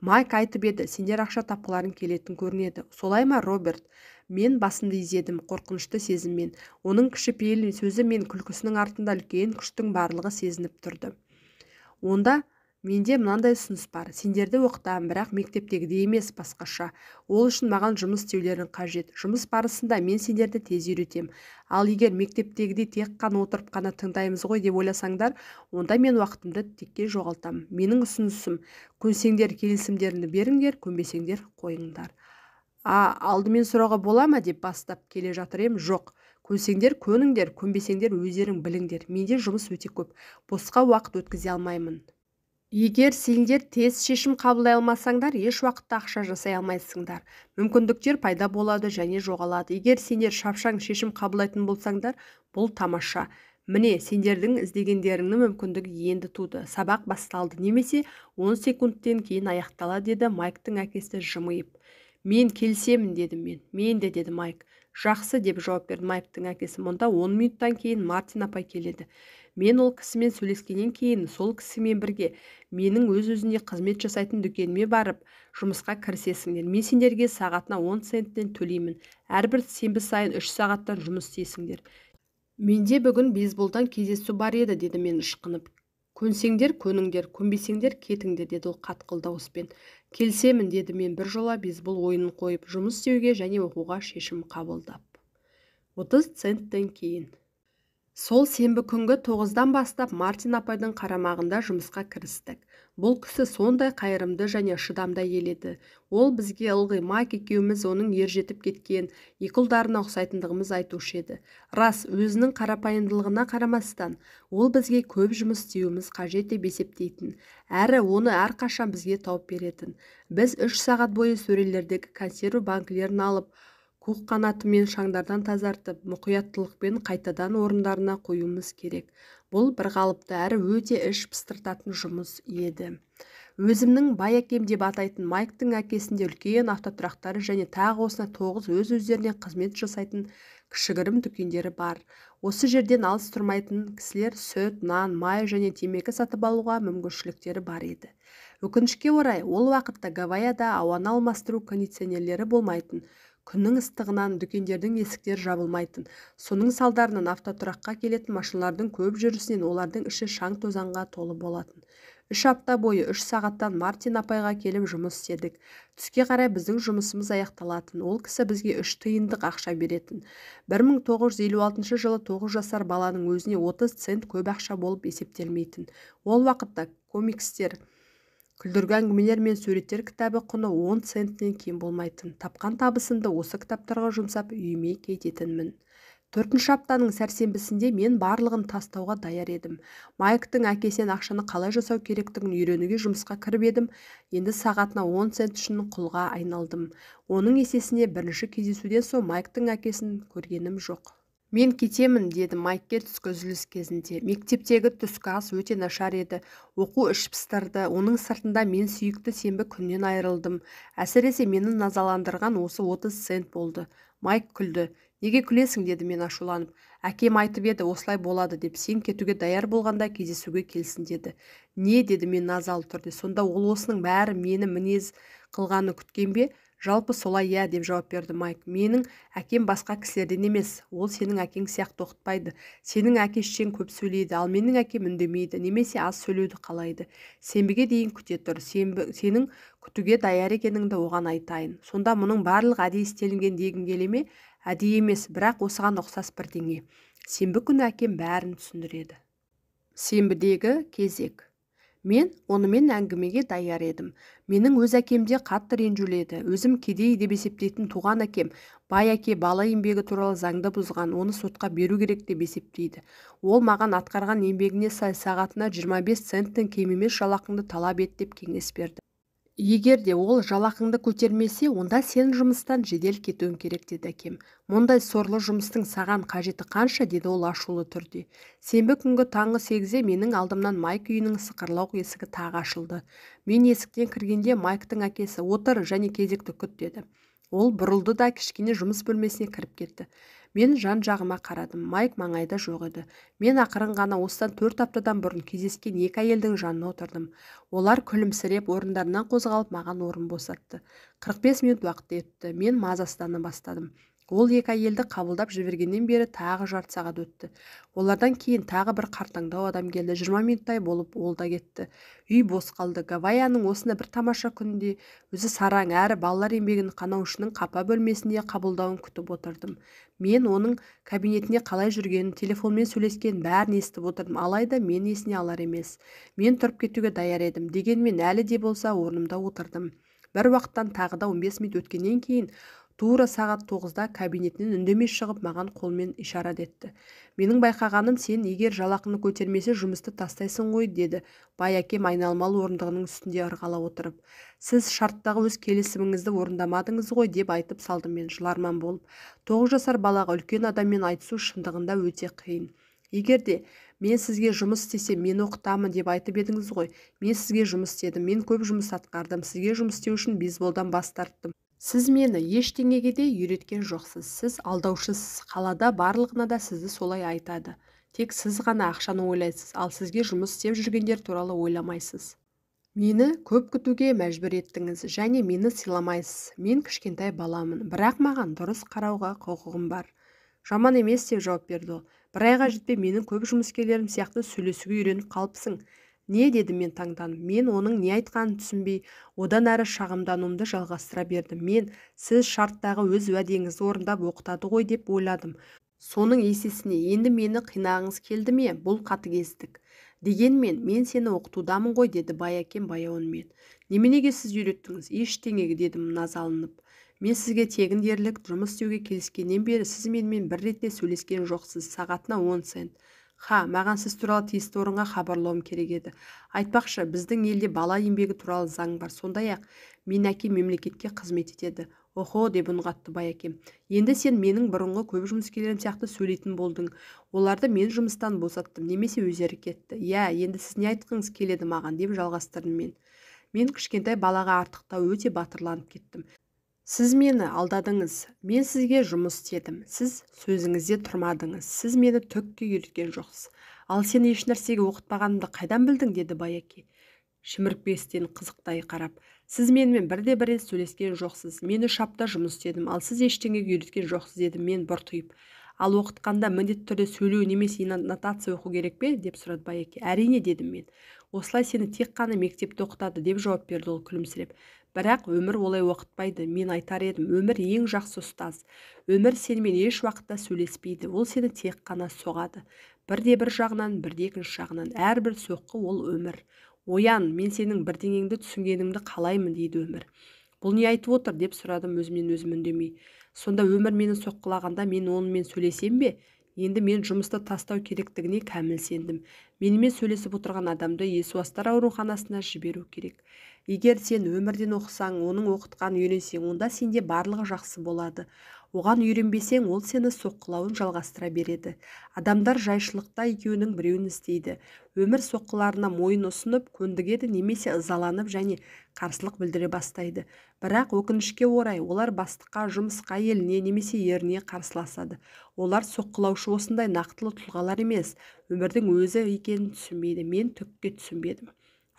Майк айтып еді, сендер ақша тапқыларың келетін көрінеді. Солай ма, Роберт? Мен басымды изедім, қорқынышты сезіммен. Оның кішіпейіл сөзі мен күлкісінің артында үлкен күштің барлығы сезініп тұрды. Онда менде мынандай ұсыныс бар. Сендерді оқытамын, бірақ мектептегідей емес, басқаша. Ол үшін маған жұмыс істеулерің қажет. Жұмыс барысында мен сендерді тез үйретем. Ал егер мектептегідей тек қана отырып қана тыңдаймыз ғой деп ойласаңдар, онда мен уақытымды текке жоғалтам. Менің ұсынысым, көнсеңдер келісімдеріңді беріңдер, көнбесеңдер қойыңдар. Алдымен сұрауға бола ма, деп бастап келе жатыр ем. Жоқ. Көнсеңдер көніңдер, көнбесеңдер өздерің біліңдер. Менде жұмыс өте көп. Босқа уақыт өткізе алмаймын. Егер сендер тез шешім қабылдай алмасаңдар, еш уақытта ақша жасай алмайсыңдар. Мүмкіндіктер пайда болады және жоғалады. Егер сендер шапшаң шешім қабылдайтын болсаңдар, бұл тамаша. Міне, сендердің іздегендеріңнің мүмкіндігі енді туды. Сабақ басталды, немесе 10 секундтен кейін аяқтала, деді Майктың әкесі жымиып. Мен келісемін, дедім мен. Мен де, деді Майк. Жақсы, деп жауап берді Майктың әкесі. Мұнда 10 минуттан кейін Мартин апай келеді. Мен ол кісімен сөйлескеннен кейін сол кісімен бірге менің өз-өзіне қызмет жасайтын дүкеніме барып жұмысқа кірісесіңдер. Мен сендерге сағатына 10 центтен төлеймін. Әрбір сенбі сайын 3 сағаттан жұмыс істейсіңдер. Менде бүгін бейсболдан кездесу бар еді, деді мен ышқынып. Көнсеңдер көніңдер, көнбесеңдер кетіңдер, деді ол қатқыл дауыспен. Келісемін, деді мен біржола бейсбол ойынын қойып, жұмыс істеуге және оқуға шешім қабылдап. 30 центтен кейін. Сол сенбі күнгі 9-дан бастап Мартин апайдың қарамағында жұмысқа кірістік. Бұл кісі сондай қайырымды және шыдамды еледі. Ол бізге ылғи, Майк екеуміз оның ержетіп кеткен екі ұлдарына ұқсайтындығымыз айтушы еді. Рас, өзінің қарапайымдылығына қарамастан, ол бізге көп жұмыс істеуіміз қажет деп есептейтін. Әрі оны әрқашан бізге тауып беретін. Біз 3 сағат бойы сөрелердегі консерві банкілерін алып, көк қанатымен шаңдардан тазартып, мұқияттылықпен қайтадан орындарына қоюымыз керек. Бұл бір қалыпты әрі өте іш пыстыртатын жұмыс еді. Өзімнің бай әкем деп атайтын Майктың әкесінде үлкен автотұрақтары және тағы осына 9 өз-өздеріне қызмет жасайтын кішігірім дүкендері бар. Осы жерден алыс тұрмайтын кісілер сүт, нан, май және темекі сатып алуға мүмкіншіліктері бар еді. Өкінішке орай, ол уақытта Гавайяда ауаны алмастыру кондиционерлері болмайтын. Күннің ыстығынан дүкендердің есіктері жабылмайтын. Соның салдарынан автотұраққа келетін машиналардың көп жүрісінен олардың іші шаң тозаңға толы болатын. 3 апта бойы 3 сағаттан Мартин апайға келіп жұмыс істедік. Түске қарай біздің жұмысымыз аяқталатын. Ол кісі бізге 3 тиындық ақша беретін. 1956 жылы 9 жасар баланың өзіне 30 цент көп ақша болып есептелмейтін. Ол уақытта комикстер, күлдіргі әңгімелер мен суреттер кітабы құны 10 центтен кем болмайтын. Тапқан табысымды осы кітаптарға жұмсап үйіме кететінмін. 4-ші аптаның сәрсенбісінде мен барлығын тастауға даяр едім. Майктың әкесінен ақшаны қалай жасау керектігін үйренуге жұмысқа кіріп едім. Енді сағатына 10 цент үшін құлға айналдым. Оның есесіне бірінші кездесуден соң Майктың әкесін көргенім жоқ. Мен кетемін, деді Майкке түскі үзіліс кезінде. Мектептегі түскі ас өте нашар еді. Оқу іш пыстырды. Оның сыртында мен сүйікті сенбі күннен айырылдым. Әсіресе мені назаландырған осы 30 цент болды. Майк күлді. Неге күлесің, деді мен ашуланып. Әкем айтып еді, осылай болады деп, сен кетуге даяр болғанда кездесуге келсін деді. Не, деді мен назалы түрде. Сонда ол осының бәрі мені мінез қылғаны күткен бе? Жалпы солай, иә, деп жауап берді Майк. Менің әкем басқа кісілерден емес, ол сенің әкең сияқты оқытпайды. Сенің әке-шешең көп сөйлейді, ал менің әкем үндемейді, немесе аз сөйлеуді қалайды. Сенбіге дейін күте тұр. Сенің күтуге даяр екеніңді оған айтайын. Сонда мұның барлығы әдейі істелінген дегің келе ме? Әдейі емес, бірақ осыған ұқсас бірдеңе. Сенбі күні әкем бәрін түсіндіреді. Сенбідегі кезек. Мен онымен әңгімеге даяр едім. Менің өз әкемде қатты ренжуледі. Өзім кедей деп есептейтін туған әкем, бай әке бала еңбегі туралы заңды бұзған, оны сотқа беру керек деп есептейді. Ол маған атқарған еңбегіне сай сағатына 25 центтен кем емес жалақыңды талап ет деп кеңес берді. Егер де ол жалақыңды көтермесе, онда сен жұмыстан жедел кетуің керек, деді әкем. Мұндай сорлы жұмыстың саған қажеті қанша, деді ол ашулы түрде. Сенбі күнгі таңғы 8-де менің алдымнан Майк үйінің сықырлау есігі тағы ашылды. Мен есіктен кіргенде Майктың әкесі отыр және кезекті күт, деді. Ол бұрылды да кішкене жұмыс бөлмесіне кіріп кетті. Мен жан-жағыма қарадым. Майк маңайда жоқ еді. Мен ақырын ғана осыдан 4 аптадан бұрын кездескен екі әйелдің жанына отырдым. Олар күлімсіреп орындарынан қозғалып маған орын босатты. 45 минут уақыт өтті. Мен мазасыздана бастадым. Ол екі әйелді қабылдап жібергеннен бері тағы жарты сағат өтті. Олардан кейін тағы бір қартаңдау адам келді. 20 минуттай болып ол да кетті. Үй бос қалды. Гавайяның осында бір тамаша күнде өзі сараң әрі балалар еңбегін қанаушының қапа бөлмесінде қабылдауын күтіп отырдым. Мен оның кабинетіне қалай жүргенін, телефонмен сөйлескенін бәрін естіп отырдым. Алайда мен есіне алар емес. Мен тұрып кетуге даяр едім. Дегенмен әлі де болса орнымда отырдым. Бір уақыттан тағы да 15 минут өткеннен кейін тура сағат 9-да кабинетінен үндемей шығып маған қолмен ишарат етті. Менің байқағаным, сен егер жалақыны көтермесе жұмысты тастайсың ғой, деді бай әкем айналмалы орындығының үстінде ырғала отырып. Сіз шарттағы өз келісіміңізді орындамадыңыз ғой, деп айтып салдым мен жыларман болып. 9 жасар балаға үлкен адаммен айтысу шындығында өте қиын. Егер де мен сізге жұмыс істесем, мен оқытамын деп айтып едіңіз ғой. Мен сізге жұмыс істедім, мен көп жұмыс атқардым. Сізге жұмыс істеу үшін бейсболдан бас тарттым. Сіз мені ештеңеге де үйреткен жоқсыз. Сіз алдаушысыз. Қалада барлығына да сізді солай айтады. Тек сіз ғана ақшаны ойлайсыз, ал сізге жұмыс істеп жүргендер туралы ойламайсыз. Мені көп күтуге мәжбүр еттіңіз және мені сыйламайсыз. Мен кішкентай баламын, бірақ маған дұрыс қарауға құқығым бар. Жаман емес, деп жауап берді ол. Бір айға жетпей менің көп жұмыскерлерім сияқты сөйлесуге үйреніп қалыпсың. Не, деді мен таңданып. Мен оның не айтқанын түсінбей, одан әрі шағымдануымды жалғастыра бердім. Сіз шарттағы өз уәдеңізді орындап оқытады ғой деп ойладым. Соның есесіне енді мені қинағыңыз келді ме? Бұл қатыгездік. Дегенмен, мен сені оқытудамын ғой, деді бай әкем баяу үнмен. Неменеге сіз үйреттіңіз? Ештеңеге, дедім назаланып. Мен сізге тегін дерлік жұмыс істеуге келіскеннен бері сіз менімен бір ретте сөйлескен жоқсыз. Сағатына 10 цент. Маған сіз туралы тиісті орынға хабарлауым керек еді. Айтпақшы, біздің елде бала еңбегі туралы заң бар. Сондай-ақ мен әкем мемлекетке қызмет етеді. Охо, деп үн қатты бай әкем. Енді сен менің бұрынғы көп жұмыскерлерім сияқты сөйлейтін болдың. Оларды мен жұмыстан босаттым, немесе өздері кетті. Иә, енді сіз не айтқыңыз келеді маған, деп жалғастырдым мен. Мен кішкентай балаға артықтау өте батырланып кеттім. Сіз мені алдадыңыз. Мен сізге жұмыс істедім. Сіз сөзіңізде тұрмадыңыз. Сіз мені түкке үйреткен жоқсыз. Ал сен ешнәрсеге оқытпағанымды қайдан білдің, деді бай әке. Шімірікпестен қызықтай қарап. Сіз менімен бірде-бір рет сөйлескен жоқсыз. Мен 3 апта жұмыс істедім, ал сіз ештеңеге үйреткен жоқсыз, дедім мен бұртиып. Ал оқытқанда міндетті түрде сөйлеу немесе нотация оқу керек пе, деп сұрады бай әке. Әрине, дедім мен. Осылай сені тек қана мектепте оқытады, деп жауап берді ол күлімсіреп. Бірақ өмір олай оқытпайды. Мен айтар едім, өмір ең жақсы ұстаз. Өмір сенімен еш уақытта сөйлеспейді. Ол сені тек қана соғады. Бірде-бір жағынан, бірде екінші жағынан. Әрбір соққы ол өмір. Оян, мен сенің бірдеңеңді түсінгеніңді қалаймын, дейді өмір. Бұл не айтып отыр, деп сұрадым өзімнен өзім үндемей. Сонда өмір мені соққылағанда мен онымен сөйлесем бе? Енді мен жұмысты тастау керектігіне кәміл сендім. Менімен сөйлесіп отырған адамды Есуастар ауруханасына жіберу керек. Егер сен өмірден оқысаң, оның оқытқанын үйренсең, онда сенде барлығы жақсы болады. Оған үйренбесең, ол сені соққылауын жалғастыра береді. Адамдар жайшылықта екеуінің біреуін іздейді. Өмір соққыларына мойын ұсынып, көндігеді немесе ызаланып және қарсылық білдіре бастайды. Бірақ өкінішке орай, олар бастыққа, жұмысқа, еліне немесе еріне қарсыласады. Олар соққылаушы осындай нақтылы тұлғалар емес, өмірдің өзі екенін түсінбейді. Мен түкке түсінбедім.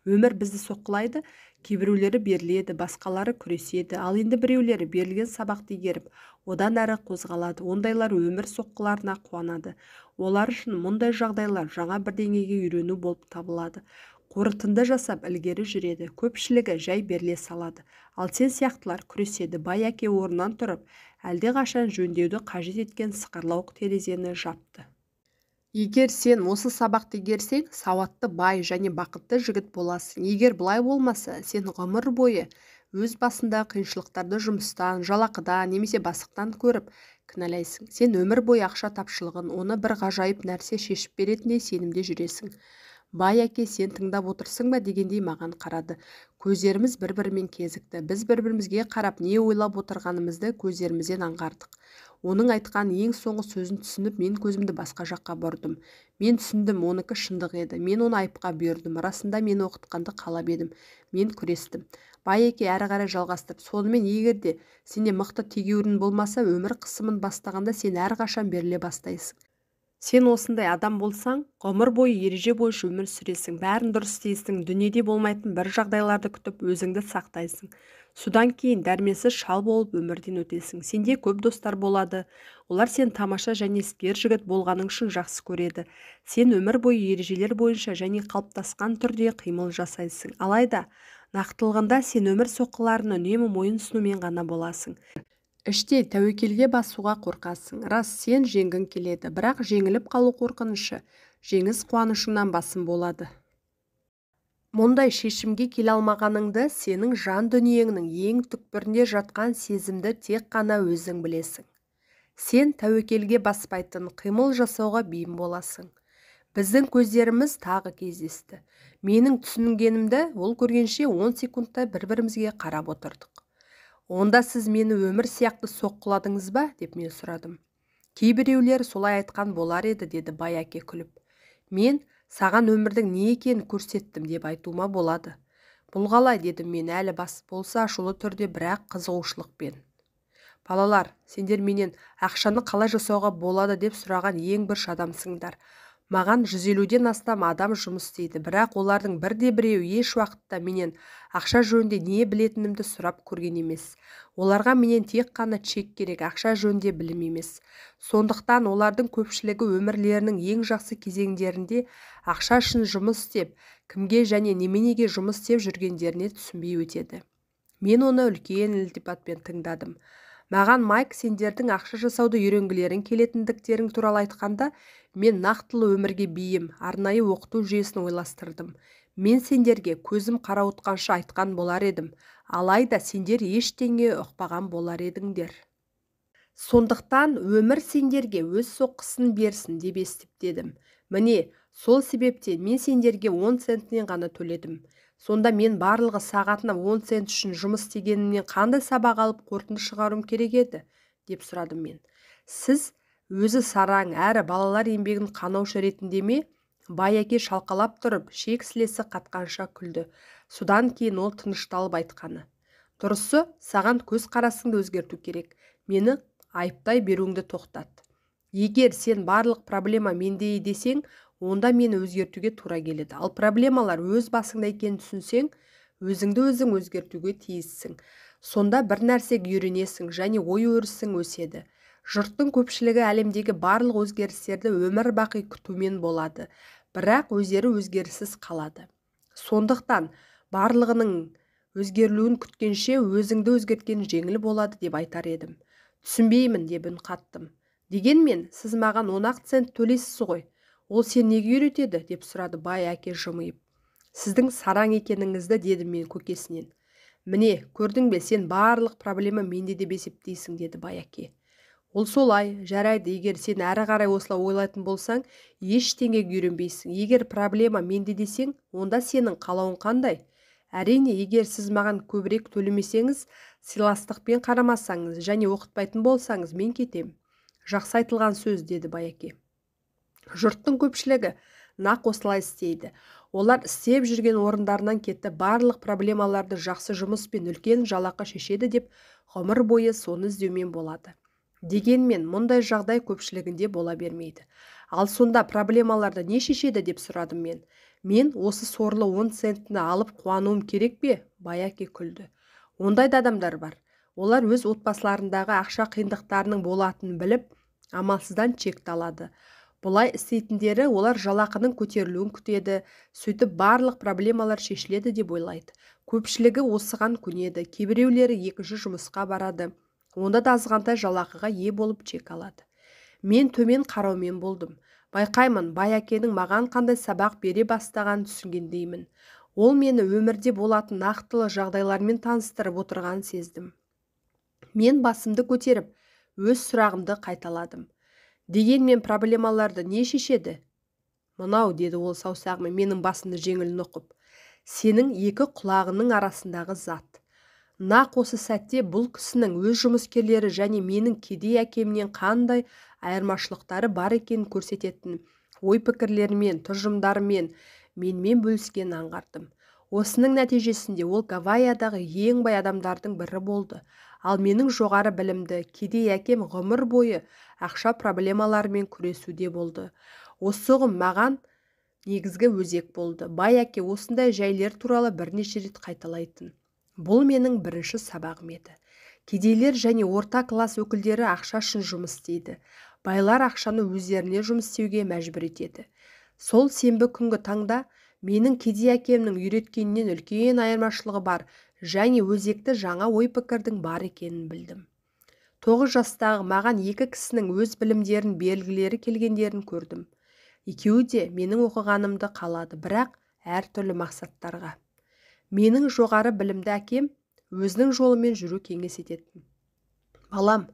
Өмір бізді соққылайды, кейбіреулері беріледі, басқалары күреседі, ал енді біреулері берілген сабақты игеріп, одан әрі қозғалады. Ондайлар өмір соққыларына қуанады. Олар үшін мұндай жағдайлар жаңа бірдеңеге үйрену болып табылады. Қорытынды жасап ілгері жүреді, көпшілігі жай беріле салады. Ал сен сияқтылар күреседі. Бай әке орнынан тұрып, әлдеқашан жөндеуді қажет еткен сықырлауық терезені жапты. Егер сен осы сабақты игерсең, сауатты, бай және бақытты жігіт боласың. Егер бұлай болмаса, сен ғұмыр бойы өз басында қиыншылықтарды жұмыстан, жалақыдан немесе бастықтан көріп кінәлайсың. Сен өмір бойы ақша тапшылығын, оны бір ғажайып нәрсе шешіп беретіндей сенімде жүресің. Бай әке, сен тыңдап отырсың ба дегендей маған қарады. Көздеріміз бір-бірімен кезікті. Біз бір-бірімізге қарап не ойлап отырғанымызды көздерімізден аңғардық. Оның айтқан ең соңғы сөзін түсініп, мен көзімді басқа жаққа бұрдым. Мен түсіндім, оныкі шындық еді. Мен оны айыпқа бұйырдым. Расында мен оқытқанды қалап едім. Мен күрестім. Бай әке әрі қарай жалғастырып, сонымен егер де сенде мықты тегеурін болмаса, өмір қысымын бастағанда сен әрқашан беріле бастайсың. Сен осындай адам болсаң, ғұмыр бойы ереже бойынша өмір сүресің, бәрін дұрыс істейсің, дүниеде болмайтын бір жағдайларды күтіп өзіңді сақтайсың. Содан кейін дәрменсіз шал болып өмірден өтесің. Сенде көп достар болады. Олар сен тамаша және іскер жігіт болғаның үшін жақсы көреді. Сен өмір бойы ережелер бойынша және қалыптасқан түрде қимыл жасайсың. Алайда, нақтылығында сен өмір соққыларына үнемі мойынсұнумен ғана боласың. Іште тәуекелге басуға қорқасың. Рас, сен жеңгің келеді, бірақ жеңіліп қалу қорқынышы жеңіс қуанышыңнан басым болады. Мұндай шешімге келе алмағаныңды сенің жан дүниеңнің ең түкпірінде жатқан сезімді тек қана өзің білесің. Сен тәуекелге баспайтын қимыл жасауға бейім боласың. Біздің көздеріміз тағы кездесті. Менің түсінгенімді ол көргенше 10 секундта бір-бірімізге қарап отырдық. Онда сіз мені өмір сияқты соққыладыңыз ба, деп мен сұрадым. Кейбіреулер солай айтқан болар еді, деді бай әке күліп. Мен саған өмірдің не екенін көрсеттім деп айтуыма болады. Бұл қалай, дедім мен әлі бас болса ашулы түрде, бірақ қызығушылықпен. Балалар, сендер менен ақшаны қалай жасауға болады деп сұраған ең бір адамсыңдар. Маған 150-ден астам адам жұмыс істейді, бірақ олардың бірде-біреуі еш уақытта менен ақша жөнінде не білетінімді сұрап көрген емес. Оларға менен тек қана чек керек, ақша жөнінде білім емес. Сондықтан олардың көпшілігі өмірлерінің ең жақсы кезеңдерінде ақша үшін жұмыс істеп, кімге және неменеге жұмыс істеп жүргендеріне түсінбей өтеді. Мен оны үлкен ілтипатпен тыңдадым. Маған Майк сендердің ақша жасауды үйренгілерің келетіндіктерің туралы айтқанда, мен нақтылы өмірге бейім, арнайы оқыту жүйесін ойластырдым. Мен сендерге көзім қарауытқанша айтқан болар едім, алайда сендер ештеңе ұқпаған болар едіңдер. Сондықтан өмір сендерге өз соққысын берсін деп естіп. Міне, сол себептен мен сендерге 10 центнен ғана төледім. Сонда мен барлығы сағатына 10 цент үшін жұмыс істегенімнен қандай сабақ алып қорытынды шығаруым керек еді, деп сұрадым мен. Сіз өзі сараң әрі балалар еңбегін қанаушы ретінде ме? Бай әке шалқалап тұрып, шек сілесі қатқанша күлді. Содан кейін ол тынышталып айтқаны. Дұрысы, саған көз қарасыңды өзгерту керек. Мені айыптай беруіңді тоқтат. Егер сен барлық проблема менде десең, онда мені өзгертуге тура келеді. Ал проблемалар өз басыңда екенін түсінсең, өзіңді өзің өзгертуге тиіссің. Сонда бір нәрсеге үйренесің және ой өрісің өседі. Жұрттың көпшілігі әлемдегі барлық өзгерістерді өмір бақи күтумен болады, бірақ өздері өзгеріссіз қалады. Сондықтан барлығының өзгерілуін күткенше өзіңді өзгерткен жеңіл болады деп айтар едім. Түсінбеймін деп үн қаттым. Дегенмен, сіз маған 10 цент төлейсіз ғой. Ол сен неге үйретеді, деп сұрады бай әке жымиып. Сіздің сараң екеніңізді, дедім мен көкесінен. Міне, көрдің бе, сен барлық проблема менде деп есептейсің, деді бай әке. Ол солай, жарайды, егер сен әрі қарай осылай ойлайтын болсаң, ештеңеге үйренбейсің. Егер проблема менде десең, онда сенің қалауың қандай? Әрине, егер сіз маған көбірек төлемесеңіз, сыйластықпен қарамасаңыз және оқытпайтын болсаңыз, мен кетем. Жақсы айтылған сөз, деді Байаке. Жұрттың көпшілігі нақ осылай істейді. Олар істеп жүрген орындарынан кетіп, барлық проблемаларды жақсы жұмыс пен үлкен жалақы шешеді деп, ғұмыр бойы соны іздеумен болады. Дегенмен, мұндай жағдай көпшілігінде бола бермейді. Ал сонда проблемаларды не шешеді деп сұрадым мен. Мен осы сорлы 10 центіні алып қуануым керек пе? Байаке күлді. Ондай да адамдар бар. Олар өз отбасыларындағы ақша қиындықтарының болатынын біліп, амалсыздан чекті алады. Бұлай істейтіндері олар жалақының көтерілуін күтеді, сөйтіп барлық проблемалар шешіледі деп ойлайды. Көпшілігі осыған көнеді, кейбіреулері екінші жұмысқа барады. Онда да азғантай жалақыға ие болып чек алады. Мен төмен қараумен болдым. Байқаймын, Байакенің маған қандай сабақ бере бастағанын түсінгендеймін. Ол мені өмірде болатын нақтылы жағдайлармен таныстырып отырғанын сездім. Мен басымды көтеріп, өз сұрағымды қайталадым. Дегенмен проблемаларды не шешеді? Мынау, деді ол саусағымен менің басымды жеңіл нұқып. Сенің екі құлағының арасындағы зат. Нақ осы сәтте бұл кісінің өз жұмыскерлері және менің кедей әкемнен қандай айырмашылықтары бар екенін көрсететін ой-пікірлерімен, тұжырымдарымен менімен бөліскенін аңғардым. Осының нәтижесінде ол Гавайядағы ең бай адамдардың бірі болды. Ал менің жоғары білімді кедей әкем ғұмыр бойы ақша проблемаларымен күресуде болды. Осы ұғым маған негізгі өзек болды. Байаке осындай жайлер туралы бірнеше рет қайталайтын. Бұл менің бірінші сабағым еді. Кедейлер және орта класс өкілдері ақша үшін жұмыс істейді. Байлар ақшаны өздеріне жұмыс істеуге мәжбүр етеді. Сол сенбі күнгі таңда менің кедей әкемнің үйреткенінен үлкен айырмашылығы бар және өзекті жаңа ой-пікірдің бар екенін білдім. 9 жастағы маған екі кісінің өз білімдерін белгілері келгендерін көрдім. Екеуі де менің оқығанымды қалады, бірақ әртүрлі мақсаттарға. Менің жоғары білімді әкем өзінің жолымен жүру кеңес ететін. Балам,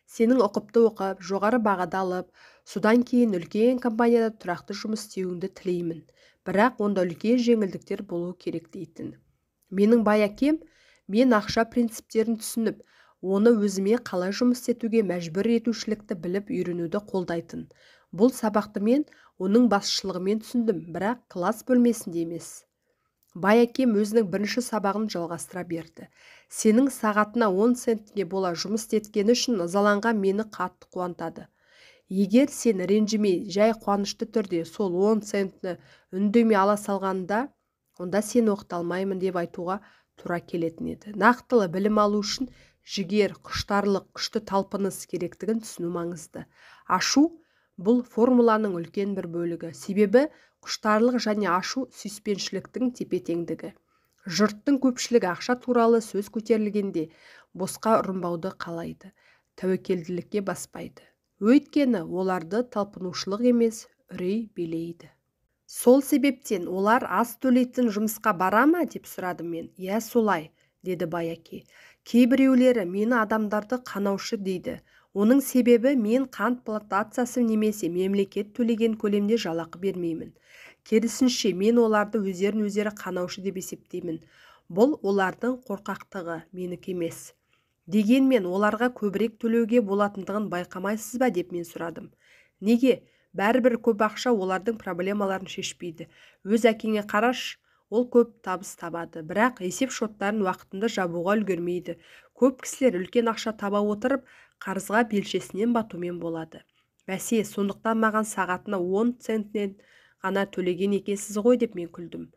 сенің ұқыпты оқып, жоғары бағада алып, содан кейін үлкен компанияда тұрақты жұмыс істеуіңді тілеймін. Бірақ онда үлкен жеңілдіктер болуы керек дейтін. Менің Байакем, мен ақша принциптерін түсініп, оны өзіме қалай жұмыс етуге мәжбүр етушілікті біліп үйренуді қолдайтын. Бұл сабақты мен оның басшылығымен түсіндім, бірақ класс бөлмесінде емес. Байакем өзінің бірінші сабағын жалғастыра берді. Сенің сағатына 10 центіне бола жұмыс еткені үшін ызаланған мені қатты қуантады. Егер сен ренжімей, жай қуанышты түрде сол 10 центні үндемей ала салғанда, онда сен оқыталмаймын деп айтуға тура келетін еді. Нақтылы білім алу үшін жігер, құштарлық, күшті талпыныс керектігін түсіну маңызды. Ашу бұл формуланың үлкен бір бөлігі. Себебі құштарлық және ашу сүйіспеншіліктің тепе-теңдігі. Жұрттың көпшілігі ақша туралы сөз көтерілгенде босқа ұрынбауды қалайды, тәуекелділікке баспайды. Өйткені оларды талпынушылық емес, үрей билейді. Сол себептен олар аз төлейтін жұмысқа бара ма деп сұрадым мен. Иә, солай, деді Байаке. Кейбіреулері мені адамдарды қанаушы дейді. Оның себебі мен қант плантациясы немесе мемлекет төлеген көлемде жалақы бермеймін. Керісінше мен оларды өздерін-өздері қанаушы деп есептеймін. Бұл олардың қорқақтығы, менікі емес. Дегенмен оларға көбірек төлеуге болатындығын байқамайсыз ба деп мен сұрадым. Неге? Бәрібір көп ақша олардың проблемаларын шешпейді. Өз әкеңе қараш, ол көп табыс табады, бірақ есеп шоттарын уақытында жабуға үлгермейді. Көп кісілер үлкен ақша таба отырып, қарызға белшесінен батумен болады. Бәсе, сондықтан маған сағатына 10 центнен ғана төлеген екенсіз ғой деп мен күлдім.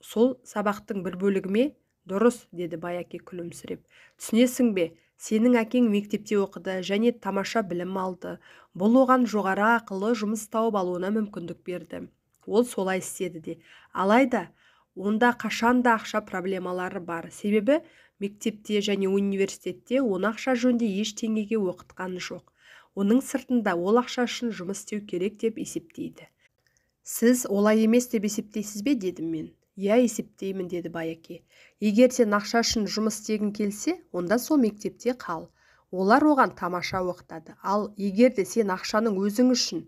Сол сабақтың бір бөлігіме? Дұрыс, деді Байаке күлімсіреп. Түсінесің бе? Сенің әкең мектепте оқыды және тамаша білім алды. Бұл оған жоғары ақылы жұмыс тауып алуына мүмкіндік берді. Ол солай істеді де. Алайда, онда қашанда ақша проблемалары бар. Себебі мектепте және университетте оны ақша жөнінде ештеңеге оқытқан жоқ. Оның сыртында ол ақша үшін жұмыс істеу керек деп есептейді. Сіз олай емес деп есептейсіз бе, дедім мен. Иә, есептеймін, деді Байаке. Егер сен ақша үшін жұмыс істегің келсе, онда сол мектепте қал. Олар оған тамаша оқытады. Ал егер де сен ақшаның өзің үшін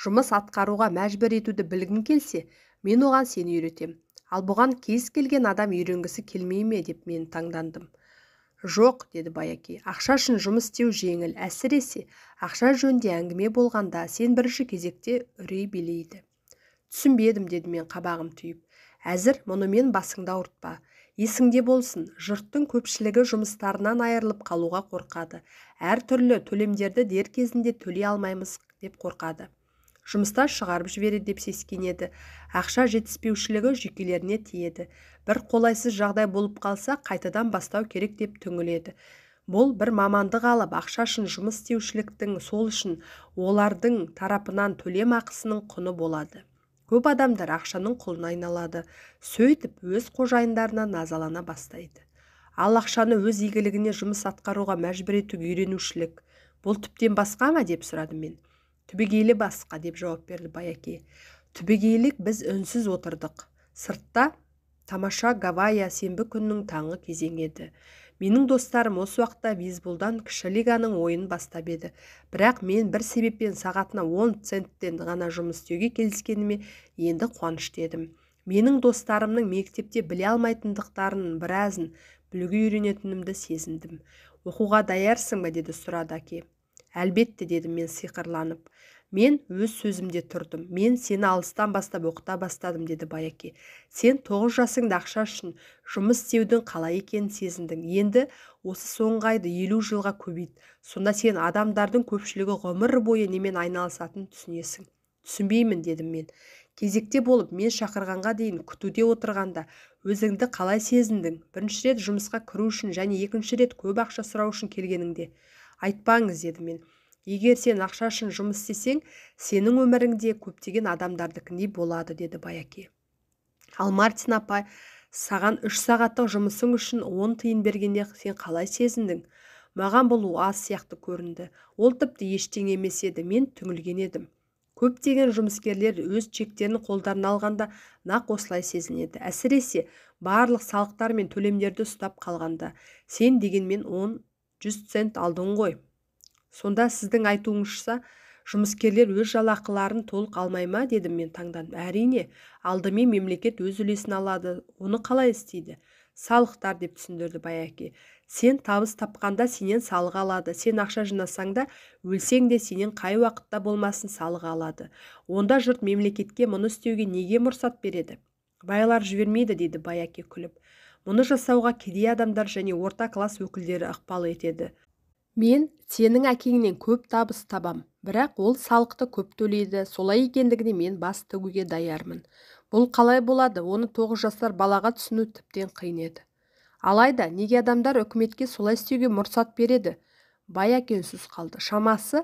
жұмыс атқаруға мәжбүр етуді білгің келсе, мен оған сені үйретем. Ал бұған кез келген адам үйренгісі келмей ме деп мен таңдандым. Жоқ, деді Баяке, ақша үшін жұмыс істеу жеңіл, әсіресе ақша жөнінде әңгіме болғанда сен бірінші кезекте үрей билейді. Түсінбедім, деді мен қабағым түйіп. Әзір мұнымен басыңды ауыртпа. Есіңде болсын, жұрттың көпшілігі жұмыстарынан айырылып қалуға қорқады. Әр түрлі төлемдерді дер кезінде төлей алмаймыз деп қорқады. Жұмыстан шығарып жібереді деп сескенеді. Ақша жетіспеушілігі жүйкелеріне тиеді. Бір қолайсыз жағдай болып қалса, қайтадан бастау керек деп түңіледі. Бұл бір мамандық алып, ақша үшін жұмыс істеушіліктің, сол үшін олардың тарапынан төлем ақысының құны болады. Көп адамдар ақшаның құлына айналады. Сөйтіп, өз қожайындарына назалана бастайды. Ал ақшаны өз игілігіне жұмыс атқаруға мәжбүр етуге үйренушілік. Бұл түптен басқа ма деп сұрадым мен. Түбегейлі басқа, деп жауап берді Баяке. Түбегейлік біз үнсіз отырдық. Сыртта тамаша Гавайя сенбі күннің таңғы кезең еді. Менің достарым осы уақытта бейсболдан кіші лиганың ойын бастап еді. Бірақ мен бір себеппен сағатына 10 центтен ғана жұмыс істеуге келіскеніме енді қуанышты едім. Менің достарымның мектепте біле алмайтындықтарын біразын білуге үйренетінімді сезіндім. Оқуға даярсың ба, деді сұрады әке. Әлбетте, дедім мен сиқырланып. Мен өз сөзімде тұрдым. Мен сені алыстан бастап оқыта бастадым, деді Баяке. Сен 9 жасыңда ақша үшін жұмыс істеудің қалай екенін сезіндің. Енді осы соңғы айды 50 жылға көбейт. Сонда сен адамдардың көпшілігі ғұмыр бойы немен айналысатынын түсінесің. Түсінбеймін, дедім мен. Кезекте болып, мен шақырғанға дейін күтуде отырғанда өзіңді қалай сезіндің? Бірінші рет жұмысқа кіру үшін және екінші рет көп ақша сұрау үшін келгеніңде. Айтпаңыз, деді мен. Егер сен ақша үшін жұмыс істесең, сенің өміріңде көптеген адамдардікіндей болады, деді Баяке. Ал Мартин апай, саған 3 сағаттық жұмысың үшін 10 тиын бергенде сен қалай сезіндің? Маған бұл аз сияқты көрінді. Ол тіпті ештеңе емес еді, мен түңілген едім. Көптеген жұмыскерлер өз чектерін қолдарына алғанда нақ осылай сезінеді. Әсіресе барлық салықтар мен төлемдерді ұстап қалғанда. Сен дегенмен 10-100 цент алдың ғой. Сонда сіздің айтуыңызша, жұмыскерлер өз жалақыларын толық алмай ма, дедім мен таңданып. Әрине, алдымен мемлекет өз үлесін алады. Оны қалай істейді? Салықтар, деп түсіндірді Баяке. Сен табыс тапқанда сенен салық алады. Сен ақша жинасаң да, өлсең де сенен қай уақытта болмасын салық алады. Онда жұрт мемлекетке мұны істеуге неге мұрсат береді? Байлар жібермейді, деді Баяке күліп. Мұны жасауға кедей адамдар және орта класс өкілдері ықпал етеді. Мен сенің әкеңнен көп табыс табам, бірақ ол салықты көп төлейді. Солай екендігіне мен бас тігуге даярмын. Бұл қалай болады? Оны 9 жасар балаға түсіну тіптен қиын еді. Алайда, неге адамдар үкіметке солай істеуге мұрсат береді? Баяке үнсіз қалды. Шамасы,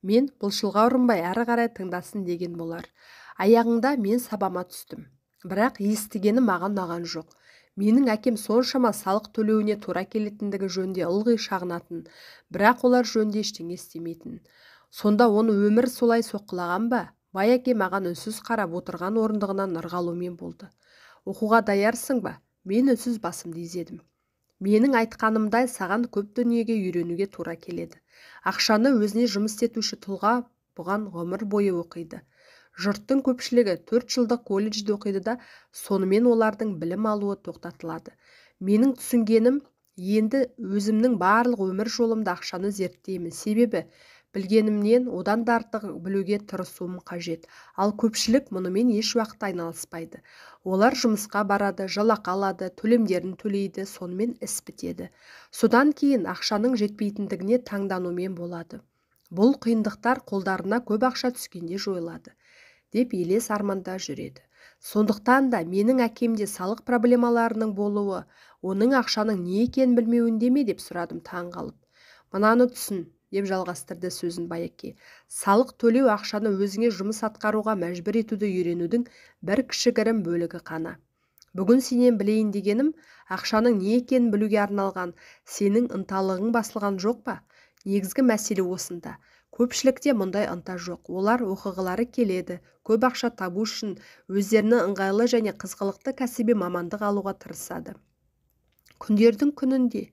мен бұлшылға ұрынбай әрі қарай тыңдасын деген болар. Аяғында мен сабама түстім. Бірақ естігені маған ұнаған жоқ. Менің әкем соншама салық төлеуіне тура келетіндігі жөнінде ылғи шағынатын, бірақ олар жөнінде ештеңе істемейтін. Сонда оны өмір солай соққылаған ба? Баяке маған үнсіз қарап отырған орындығынан ырғалумен болды. Оқуға даярсың ба? Мен үнсіз басымды изедім. Менің айтқанымдай саған көп дүниеге үйренуге тура келеді. Ақшаны өзіне жұмыс етуші тұлға бұған ғұмыр бойы оқиды. Жұрттың көпшілігі 4 жылдық колледжде оқиды да, сонымен олардың білім алуы тоқтатылады. Менің түсінгенім, енді өзімнің барлық өмір жолымда ақшаны зерттеймін. Себебі білгенімнен одан да артық білуге тырысуым қажет. Ал көпшілік мұнымен еш уақытта айналыспайды. Олар жұмысқа барады, жалақы алады, төлемдерін төлейді, сонымен іс бітеді. Содан кейін ақшаның жетпейтіндігіне таңданумен болады. Бұл қиындықтар қолдарына көп ақша түскенде жойылады, деп елес арманда жүреді. Сондықтан да менің әкемде салық проблемаларының болуы, оның ақшаның не екенін білмеуінде ме, деп сұрадым таңғалып. Мынаны түсін, деп жалғастырды сөзін Баяке. Салық төлеу ақшаны өзіңе жұмыс атқаруға мәжбүр етуді үйренудің бір кішігірім бөлігі қана. Бүгін сенен білейін дегенім, ақшаның не екенін білуге арналған сенің ынталығың басылған жоқ па? Негізгі мәселе осында. Көпшілікте мұндай ынта жоқ. Олар оқығылары келеді. Көп ақша табу үшін өздеріне ыңғайлы және қызғылықты кәсіби мамандық алуға тырысады. Күндердің күнінде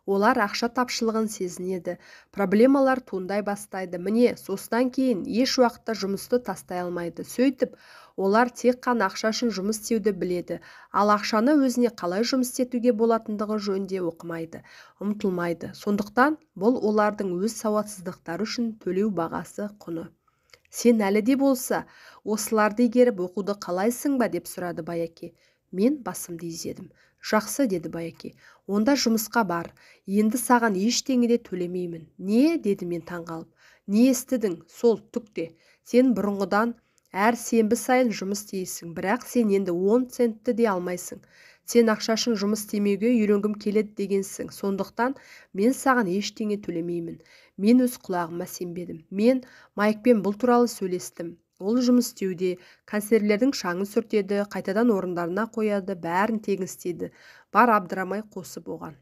Олар ақша тапшылығын сезінеді, проблемалар туындай бастайды. Міне, осыдан кейін еш уақытта жұмысты тастай алмайды. Сөйтіп, олар тек қана ақша үшін жұмыс істеуді біледі, ал ақшаны өзіне қалай жұмыс істетуге болатындығы жөнінде оқымайды, ұмтылмайды. Сондықтан бұл олардың өз сауатсыздықтары үшін төлеу бағасы, құны. Сен әлі де болса, осыларды игеріп оқуды қалайсың ба деп сұрады Байаке. Мен басымды изедім. Жақсы, деді Байаке. Онда жұмысқа бар. Енді саған ештеңе де төлемеймін. Не? Деді мен таңғалып. Не естідің? Сол түкте. Сен бұрынғыдан әр сенбі сайын жұмыс істейсің, бірақ сен енді 10 центті де алмайсың. Сен ақша үшін жұмыс істемеуге үйренгім келеді дегенсің. Сондықтан мен саған ештеңе төлемеймін. Мен өз құлағыма сенбедім. Мен Майкпен бұл туралы сөйлестім. Ол жұмыс істеуде, консервілердің шаңын сүртеді, қайтадан орындарына қояды, бәрін тегін істейді. Бар, абдырамай қосып оған.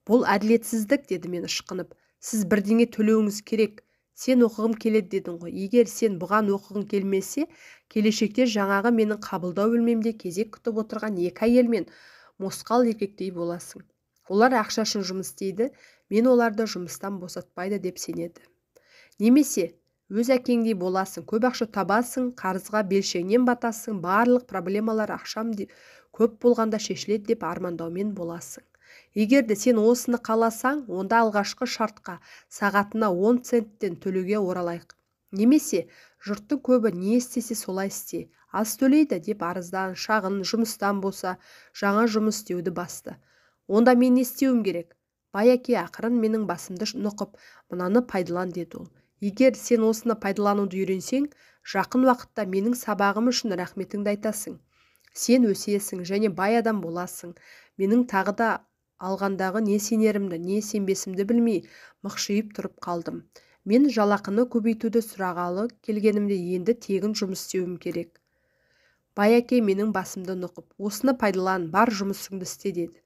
Бұл әділетсіздік, деді мен ышқынып. Сіз бірдеңе төлеуіңіз керек. Сен оқығым келеді дедің ғой. Егер сен бұған оқығың келмесе, келешекте жаңағы менің қабылдау бөлмемде кезек күтіп отырған екі әйел мен мосқал еркектей боласың. Олар ақша үшін жұмыс істейді, мен оларды жұмыстан босатпайды деп сенеді. Немесе өз әкеңдей боласың, көп ақша табасың, қарызға белшеңнен батасың, барлық проблемалар ақшам көп болғанда шешіледі деп армандаумен боласың. Егер де сен осыны қаласаң, онда алғашқы шартқа сағатына 10 центтен төлеуге оралайық. Немесе жұрттың көбі не істесе солай істе, аз төлейді деп арыздан, шағын, жұмыстан болса, жаңа жұмыс істеуді басты. Онда мен не істеуім керек? Байаке ақырын менің басымды нұқып, мынаны пайдалан, деді ол. Егер сен осыны пайдалануды үйренсең, жақын уақытта менің сабағым үшін рахметіңді айтасың. Сен өсесің және бай адам боласың. Менің тағы да алғандағы не сенерімді, не сенбесімді білмей, мықшиып тұрып қалдым. Мен жалақыны көбейтуді сұрағалы келгенімде енді тегін жұмыс істеуім керек. Байаке менің басымды нұқып, осыны пайдалан, бар жұмысыңды істе, деді.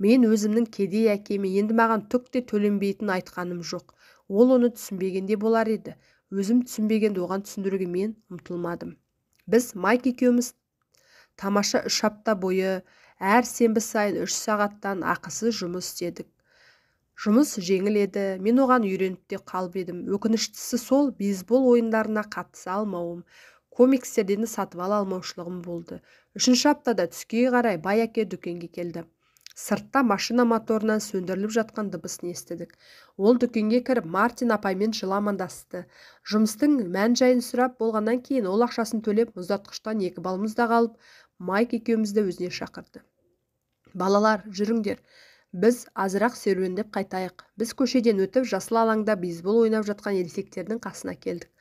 Мен өзімнің кедей әкеме енді маған түк те төленбейтін айтқаным жоқ. Ол оны түсінбегенде болар еді. Өзім түсінбегенде оған түсіндіруге мен ұмтылмадым. Біз Майк екеуміз тамаша 3 апта бойы әр сенбі сайын 3 сағаттан ақысыз жұмыс істедік. Жұмыс жеңіл еді, мен оған үйреніп те қалып едім. Өкініштісі сол, бейсбол ойындарына қатыса алмауым, комикстерден сатып ала алмаушылығым болды. 3-ші аптада түске қарай Байаке дүкенге келді. Сыртта машина моторынан сөндіріліп жатқан дыбысын естідік. Ол дүкенге кіріп Мартин апаймен жылы амандасты. Жұмыстың мән-жайын сұрап болғаннан кейін ол ақшасын төлеп, мұздатқыштан 2 балмұзда қалып, Майк екеумізді өзіне шақырды. Балалар, жүріңдер. Біз азырақ серуендеп қайтайық. Біз көшеден өтіп, жасыл алаңда бейсбол ойнап жатқан ересектердің қасына келдік.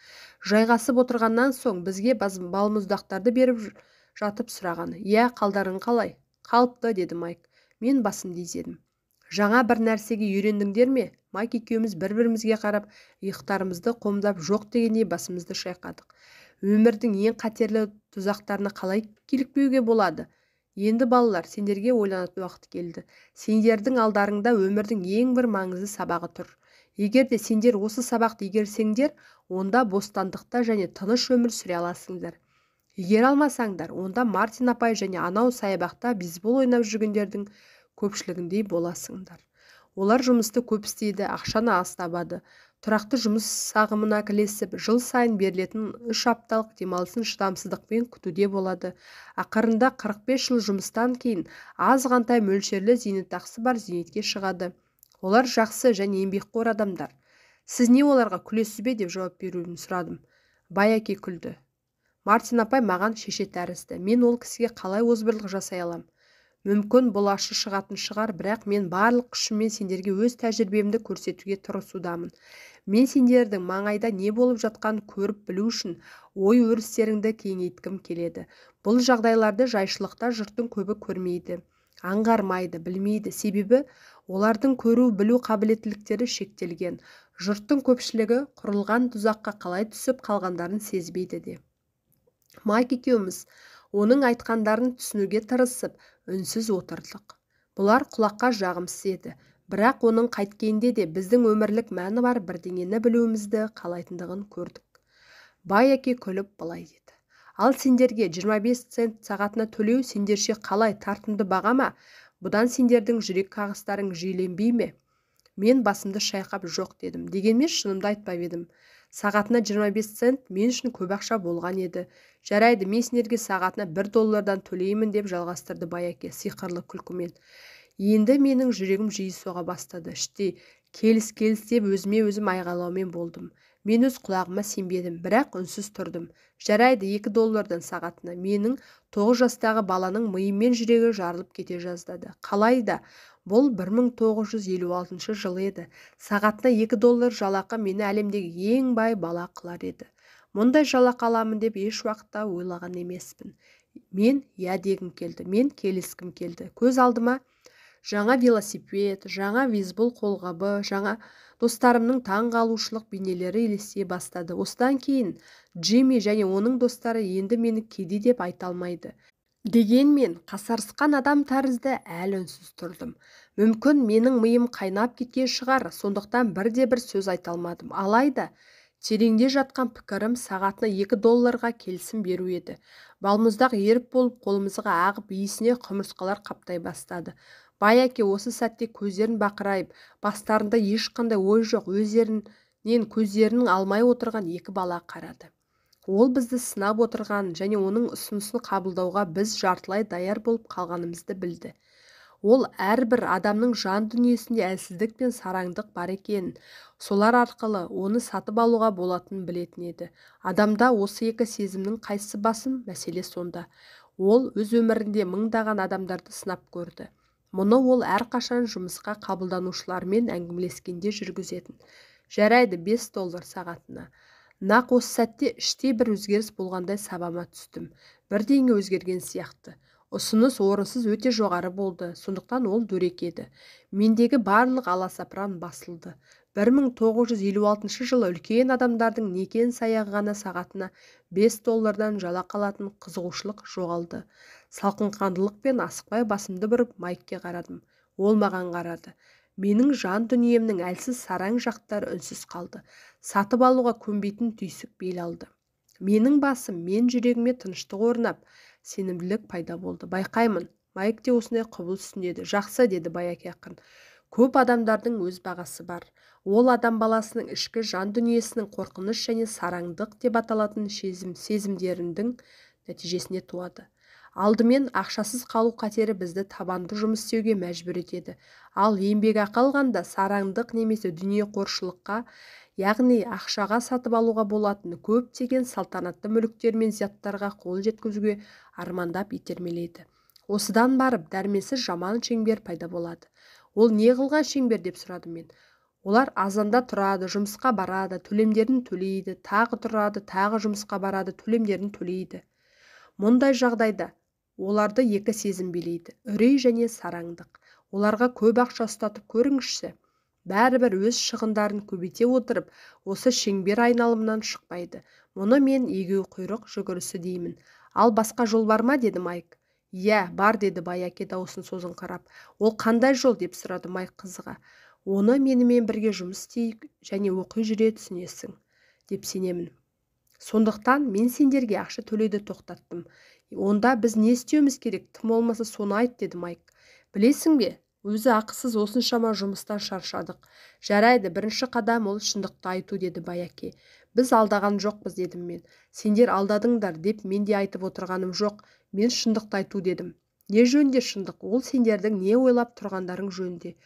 Жайғасып отырғаннан соң бізге балмұздақтарды беріп жатып сұраған. Иә, қалдарың қалай? Қалыпты, деді Майк. Мен басымды изедім. Жаңа бір нәрсеге үйрендіңдер ме? Майк екеуміз бір-бірімізге қарап, иықтарымызды қомдап жоқ дегендей басымызды шайқадық. Өмірдің ең қатерлі тұзақтарына қалай килікпеуге болады? Енді балалар, сендерге ойланатын уақыт келді. Сендердің алдарыңда өмірдің ең бір маңызды сабағы тұр. Егер де сендер осы сабақты игерсеңдер, онда бостандықта және тыныш өмір сүре аласыңдар. Егер алмасаңдар, онда Мартин апай және анау саябақта бейсбол ойнап жүргендердің көпшілігіндей боласыңдар. Олар жұмысты көп істейді, ақшаны аз табады. Тұрақты жұмыс сағымына кілесіп, жыл сайын берілетін 3 апталық демалысын шыдамсыздықпен күтуде болады. Ақырында 45 жыл жұмыстан кейін аз ғантай мөлшерлі зейнетақысы бар зейнетке шығады. Олар жақсы және еңбекқор адамдар. Сіз не оларға күлесіз бе деп жауап беруін сұрадым. Байаке күлді. Мартин апай маған шеше тәрізді. Мен ол кісіге қалай озбырлық жасай алам? Мүмкін бұл ашы шығатын шығар, бірақ мен барлық күшіммен сендерге өз тәжірибемді көрсетуге тырысудамын. Мен сендердің маңайда не болып жатқанын көріп білу үшін ой өрістеріңді кеңейткім келеді. Бұл жағдайларды жайшылықта жұрттың көбі көрмейді, аңғармайды, білмейді. Себебі олардың көру, білу қабілеттіліктері шектелген. Жұрттың көпшілігі құрылған тұзаққа қалай түсіп қалғандарын сезбейді де. Майк екеуміз оның айтқандарын түсінуге тырысып, үнсіз отырдық. Бұлар құлаққа жағымсыз еді, бірақ оның қайткенде де біздің өмірлік мәні бар бірдеңені білуімізді қалайтындығын көрдік. Байаке күліп былай деді. Ал сендерге 25 цент сағатына төлеу сендерше қалай тартымды баға ма? Бұдан сендердің жүрек қағыстарың жиіленбей ме? Мен басымды шайқап жоқ дедім. Дегенмен шынымды айтпап едім. Сағатына 25 цент мен үшін көп ақша болған еді. Жарайды, мен сендерге сағатына $1 төлеймін деп жалғастырды Байаке сиқырлы күлкімен. Енді менің жүрегім жиі соға бастады. Іштей келіс деп өзіме өзім айғайлаумен болдым. Мен өз құлағыма сенбедім, бірақ үнсіз тұрдым. Жарайды, $2 сағатына. Менің 9 жастағы баланың миы мен жүрегі жарылып кете жаздады. Қалайда, бұл 1956 жыл еді. Сағатына $2 жалақы мені әлемдегі ең бай бала қылар еді. Мұндай жалақы аламын деп еш уақытта ойлаған емеспін. Мен дегім келді, мен келіскім келді. Көз алдыма жаңа велосипед, жаңа бейсбол қолғабы, жаңа достарымның таңғалушылық бейнелері елестей бастады. Осыдан кейін Джимми және оның достары енді мені кедей деп айта алмайды. Дегенмен қасарысқан адам тәрізді әлі үнсіз тұрдым. Мүмкін менің миым қайнап кеткен шығар, сондықтан бірде-бір сөз айта алмадым. Алайда тереңде жатқан пікірім сағатына $2 келісім беру еді. Балмұздақ еріп болып қолымызға ағып, иісіне құмырсқалар қаптай бастады. Байаке осы сәтте көздерін бақырайып, бастарында ешқандай ой жоқ, өздерінен көздерінің алмай отырған екі бала қарады. Ол бізді сынап отырған және оның ұсынысын қабылдауға біз жартылай даяр болып қалғанымызды білді. Ол әрбір адамның жан дүниесінде әлсіздік пен сараңдық бар екенін, солар арқылы оны сатып алуға болатынын білетін еді. Адамда осы екі сезімнің қайсысы басым? Мәселе сонда. Ол өз өмірінде мыңдаған адамдарды сынап көрді. Мұны ол әрқашан жұмысқа қабылданушылармен әңгімелескенде жүргізетін. Жарайды, $5 сағатына. Нақ осы сәтте іштей бір өзгеріс болғандай сабама түстім. Бірдеңе өзгерген сияқты. Ұсыныс орынсыз өте жоғары болды, сондықтан ол дөрекеді. Мендегі барлық аласапыран басылды. 1956 жылы үлкен адамдардың некен саяғы ғана сағатына $5 жалақы алатын қызығушылық жоғалды. Салқынқандылықпен асықпай басымды бұрып Майкке қарадым. Ол маған қарады. Менің жан дүниемнің әлсіз сараң жақтары үнсіз қалды. Сатып алуға көнбейтін түйсік бел алды. Менің басым, мен жүрегіме тыныштық орнап, сенімділік пайда болды. Байқаймын, Майк те осындай құбылыс үстінде. Жақсы, деді Байаке ақын. Көп адамдардың өз бағасы бар. Ол адам баласының ішкі жан дүниесінің қорқыныш және сараңдық деп аталатын сезімдерінің нәтижесіне туады. Алдымен ақшасыз қалу қатері бізді табанды жұмыс істеуге мәжбүр етеді. Ал еңбекақы алғанда сараңдық немесе дүние қоршылыққа, яғни ақшаға сатып алуға болатын көптеген салтанатты мүліктер мен заттарға қол жеткізуге армандап итермелейді. Осыдан барып дәрменсіз жаман шеңбер пайда болады. Ол не қылған шеңбер деп сұрадым мен. Олар азанда тұрады, жұмысқа барады, төлемдерін төлейді, тағы тұрады, тағы жұмысқа барады, төлемдерін төлейді. Мұндай жағдайда оларды екі сезім билейді, үрей және сараңдық. Оларға көп ақша ұстатып көріңізші. Бәрібір өз шығындарын көбейте отырып, осы шеңбер айналымынан шықпайды. Мұны мен егеу құйрық жүгірісі деймін. Ал басқа жол бар ма, деді Майк. Бар, деді Байаке дауысын созыңқырап. Ол қандай жол, деп сұрады Майк қызыға. Оны менімен бірге жұмыс істейік және оқи жүре түсінесің, деп сенемін. Сондықтан мен сендерге ақша төлеуді тоқтаттым. Онда біз не істеуіміз керек? Тым болмаса соны айт, деді Майк. Білесің бе, өзі ақысыз осыншама жұмыстан шаршадық. Жарайды, бірінші қадам ол шындықты айту, деді Байаке. Біз алдаған жоқпыз, дедім мен. Сендер алдадыңдар деп мен де айтып отырғаным жоқ. Мен шындықты айту дедім. Не жөнде шындық? Ол сендердің не ойлап тұрғандарың жөнде.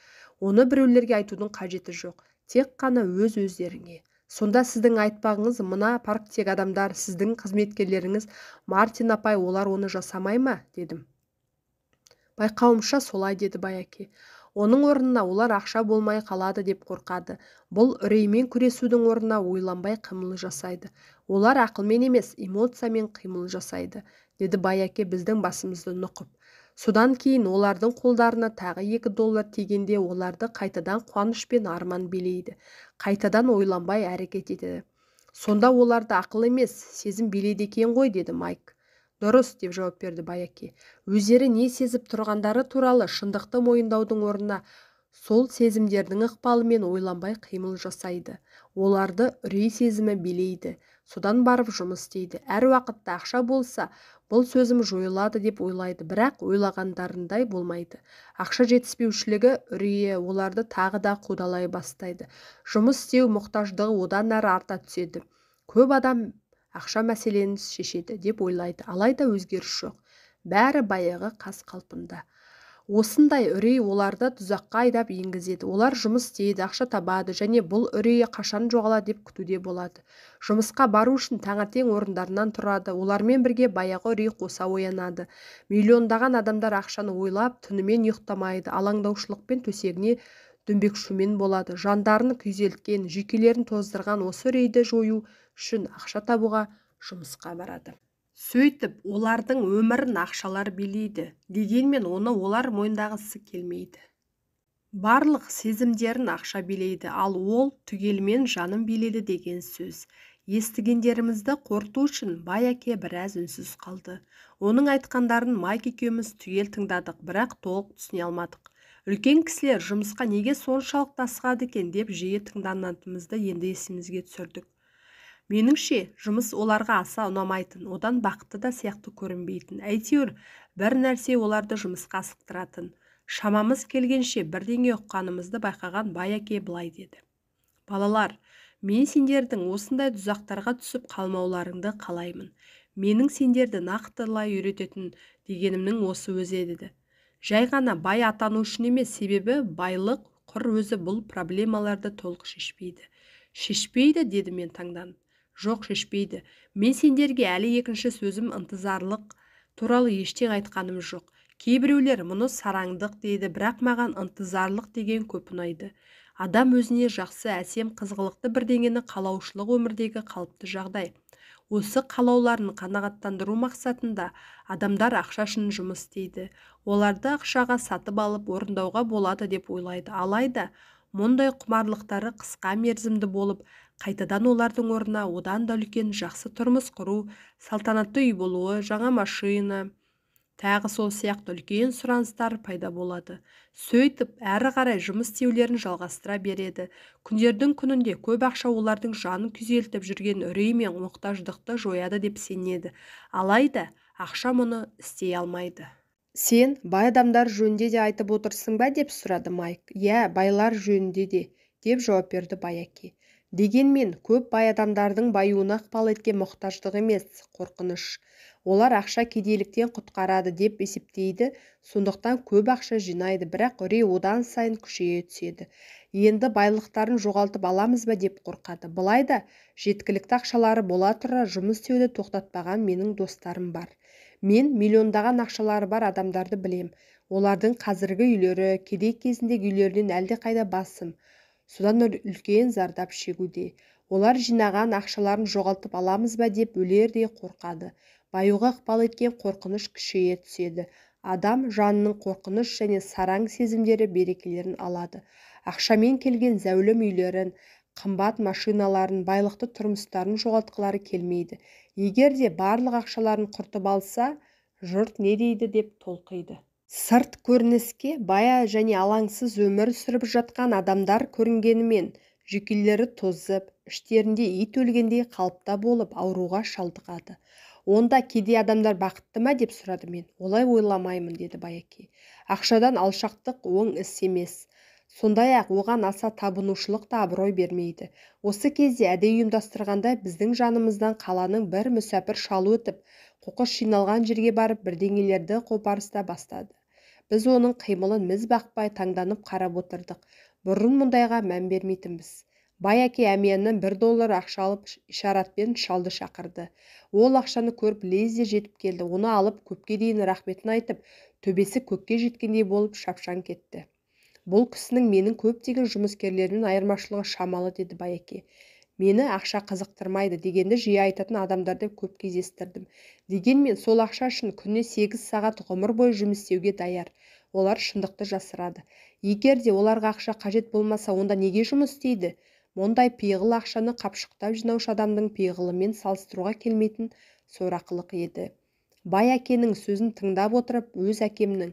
Оны біреулерге айтудың қажеті жоқ. Тек қана өз-өздеріңе. Сонда сіздің айтпағыңыз, мына парктегі адамдар, сіздің қызметкерлеріңіз, Мартин апай, олар оны жасамай ма, дедім. Байқауымша солай, деді Байаке. Оның орнына олар ақша болмай қалады деп қорқады. Бұл үреймен күресудің орнына ойланбай қимыл жасайды. Олар ақылмен емес, эмоциямен қимыл жасайды, деді Байаке біздің басымызды нұқып. Содан кейін олардың қолдарына тағы $2 тигенде оларды қайтадан қуаныш пен арман билейді. Қайтадан ойланбай әрекет етеді. Сонда оларды ақыл емес, сезім билейді екен ғой, деді Майк. Дұрыс, деп жауап берді Байаке. Өздері не сезіп тұрғандары туралы шындықты мойындаудың орнына сол сезімдердің ықпалымен ойланбай қимыл жасайды. Оларды үрей сезімі билейді. содан барып жұмыс істейді. Әр уақытта ақша болса, бұл сөзім жойылады деп ойлайды, бірақ ойлағандарындай болмайды. Ақша жетіспеушілігі үрейі оларды тағы да қудалай бастайды. Жұмыс істеу мұқтаждығы одан әрі арта түседі. Көп адам ақша мәселені шешеді деп ойлайды, алайда өзгеріс жоқ. Бәрі баяғы қаз қалпында. Осындай үрей оларды тұзаққа айдап енгізеді. Олар жұмыс істейді, ақша табады және бұл үрейі қашан жоғалады деп күтуде болады. Жұмысқа бару үшін таңертең орындарынан тұрады. Олармен бірге баяғы үрей қоса оянады. Миллиондаған адамдар ақшаны ойлап, түнімен ұйықтамайды, алаңдаушылықпен төсегіне дөңбекшумен болады. Жандарын күйзелткен, жүйкелерін тоздырған осы үрейді жою үшін ақша табуға жұмысқа барады. Сөйтіп, олардың өмірін ақшалар билейді, дегенмен оны олар мойындағысы келмейді. Барлық сезімдерін ақша билейді, ал ол түгелмен жанын билейді деген сөз. Естігендерімізді қорыту үшін Байәке біраз үнсіз қалды. Оның айтқандарын Майк екеуміз түгел тыңдадық, бірақ толық түсіне алмадық. Үлкен кісілер жұмысқа неге соншалықты асығады екен деп жиі тыңданатынымызды енді есімізге түсірдік. Меніңше, жұмыс оларға аса ұнамайтын, одан бақытты да сияқты көрінбейтін. Әйтеуір, бір нәрсе оларды жұмысқа асықтыратын. Шамамыз келгенше бірдеңе ұққанымызды байқаған Байәке былай деді. Балалар, мен сендердің осындай тұзақтарға түсіп қалмауларыңды қалаймын. Менің сендерді нақтылай үйрететін дегенімнің осы өзі еді. Жай ғана бай атану үшін емес, себебі байлық құр өзі бұл проблемаларды толық шешпейді. Шешпейді, деді мен таңданып. Жоқ, шешпейді. Мен сендерге әлі екінші сөзім ынтызарлық туралы ештең айтқаным жоқ. Кейбіреулер мұны сараңдық дейді, бірақ маған ынтызарлық деген көп ұнайды. Адам өзіне жақсы, әсем, қызғылықты бірдеңені қалаушылық өмірдегі қалыпты жағдай. Осы қалауларын қанағаттандыру мақсатында адамдар ақша үшін жұмыс істейді. Оларды ақшаға сатып алып орындауға болады деп ойлайды. Алайда мұндай құмарлықтары қысқа мерзімді болып, қайтадан олардың орнына одан да үлкен жақсы тұрмыс құру, салтанатты үй болуы, жаңа машина, тағы сол сияқты үлкен сұраныстар пайда болады. Сөйтіп, әрі қарай жұмыс істеулерін жалғастыра береді. Күндердің күнінде көп ақша олардың жанын күйзелтіп жүрген үрей мен мұқтаждықты жояды деп сенеді. Алайда, ақша мұны істей алмайды. Сен бай адамдар жөнінде де айтып отырсың ба деп сұрады Майк. Иә, байлар жөнінде де, деп жауап берді Байәке. Дегенмен, көп бай адамдардың баюына ықпал еткен мұқтаждық емес, қорқыныш. Олар ақша кедейліктен құтқарады деп есептейді, сондықтан көп ақша жинайды, бірақ үрей одан сайын күшейе түседі. Енді байлықтарын жоғалтып аламыз ба деп қорқады. Былайда, жеткілікті ақшалары бола тұра жұмыс істеуді тоқтатпаған менің достарым бар. Мен миллиондаған ақшалары бар адамдарды білем. Олардың қазіргі үйлері кедей кезіндегі үйлерінен әлдеқайда басым. Содан үлкен зардап шегуде. Олар жинаған ақшаларын жоғалтып аламыз ба деп өлердей қорқады. Баюға ықпал еткен қорқыныш күшейе түседі. Адам жанының қорқыныш және сараң сезімдері берекелерін алады. Ақшамен келген зәулім үйлерін, қымбат машиналарын, байлықты тұрмыстарын жоғалтқылары келмейді. Егер де барлық ақшаларын құртып алса, жұрт не дейді деп толқиды. Сырт көрініске бая және алаңсыз өмір сүріп жатқан адамдар көрінгенімен, жүйкелері тозып, іштерінде ит өлгендей қалыпта болып ауруға шалдығады. Онда кедей адамдар бақытты ма деп сұрады мен. Олай ойламаймын, деді Байәке. Ақшадан алшақтық оң іс емес. Сондай-ақ оған аса табынушылық та абырой бермейді. Осы кезде әдейі ұйымдастырғанда біздің жанымыздан қаланың бір мүсәпір шалы өтіп, қоқыс жиналған жерге барып бірдеңелерді қопарыста бастады. Біз оның қимылын міз бақпай таңданып қарап отырдық. Бұрын мұндайға мән бермейтінбіз. Байәке әмияннан $1 ақша алып ишаратпен шалды шақырды. Ол ақшаны көріп лезде жетіп келді. Оны алып көпке дейін рахметін айтып, төбесі көкке жеткендей болып шапшаң кетті. Бұл кісінің менің көптеген жұмыскерлермен айырмашылығы шамалы, деді Байәке. Мені ақша қызықтырмайды дегенді жиі айтатын адамдарды көп кездестірдім. Дегенмен сол ақша үшін күніне 8 сағат ғұмыр бойы жұмыс істеуге даяр. Олар шындықты жасырады. Егер де оларға ақша қажет болмаса, онда неге жұмыс істейді? Мұндай пиғыл ақшаны қапшықтап жинаушы адамдың пиғылымен салыстыруға келмейтін сорақылық еді. Байәкенің сөзін тыңдап отырып, өз әкемнің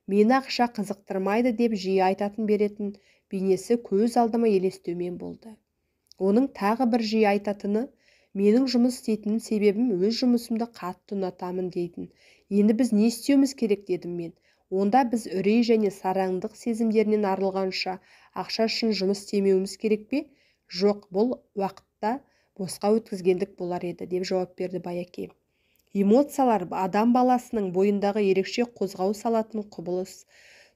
мені ақша қызықтырмайды деп жиі айтатын беретін бейнесі көз алдыма елестеумен болды. Оның тағы бір жиі айтатыны, Менің жұмыс істейтін себебім өз жұмысымды қатты ұнатамын дейтін. Енді біз не істеуіміз керек дедім мен. Онда біз үрей және сараңдық сезімдерінен арылғанша ақша үшін жұмыс істемеуіміз керек пе? Жоқ, бұл уақытта босқа өткізгендік болар еді, деп жауап берді Байаке. Эмоциялар адам баласының бойындағы ерекше қозғау салатын құбылыс.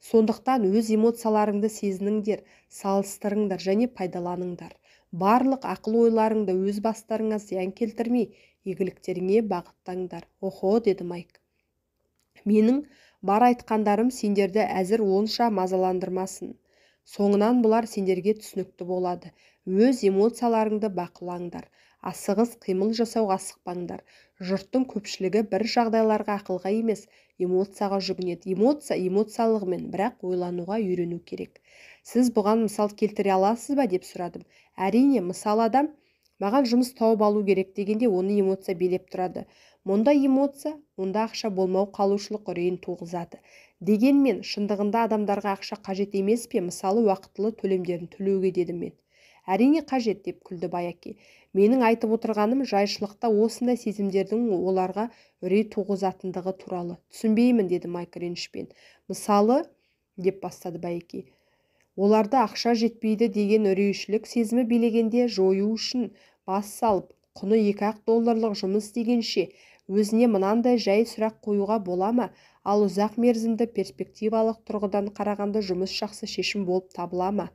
Сондықтан өз эмоцияларыңды сезініңдер, салыстырыңдар және пайдаланыңдар. Барлық ақыл-ойларыңды өз бастарыңа зиян келтірмей, игіліктеріңе бағыттаңдар. Охо, деді Майк. Менің бар айтқандарым сендерді әзір онша мазаландырмасын. Соңынан бұлар сендерге түсінікті болады. Өз эмоцияларыңды бақылаңдар. Асығыс қимыл жасауға асықпаңдар. Жұрттың көпшілігі бір жағдайларға ақылға емес, эмоцияға жүгінеді. Эмоция эмоциялығымен, бірақ ойлануға үйрену керек. Сіз бұған мысал келтіре аласыз ба, деп сұрадым. Әрине, мысал адам маған жұмыс тауып алу керек дегенде оны эмоция билеп тұрады. Мұнда эмоция, онда ақша болмау қалушылық үрейін туғызады. Дегенмен, шындығында адамдарға ақша қажет емес пе, мысалы уақытылы төлемдерін төлеуге, дедім мен. Әрине қажет, деп күлді Байаке. Менің айтып отырғаным жайшылықта осындай сезімдердің оларға үрей туғызатындығы туралы. Түсінбеймін, деді Майк ренішпен. Мысалы, деп бастады Байаке. Оларды ақша жетпейді деген үрейшілік сезімі билегенде жою үшін бас салып, құны $2 жұмыс дегенше, өзіне мынандай жай сұрақ қоюға бола ма? Ал ұзақ мерзімді перспективалық тұрғыдан қарағанда жұмыс жақсы шешім болып табыла ма?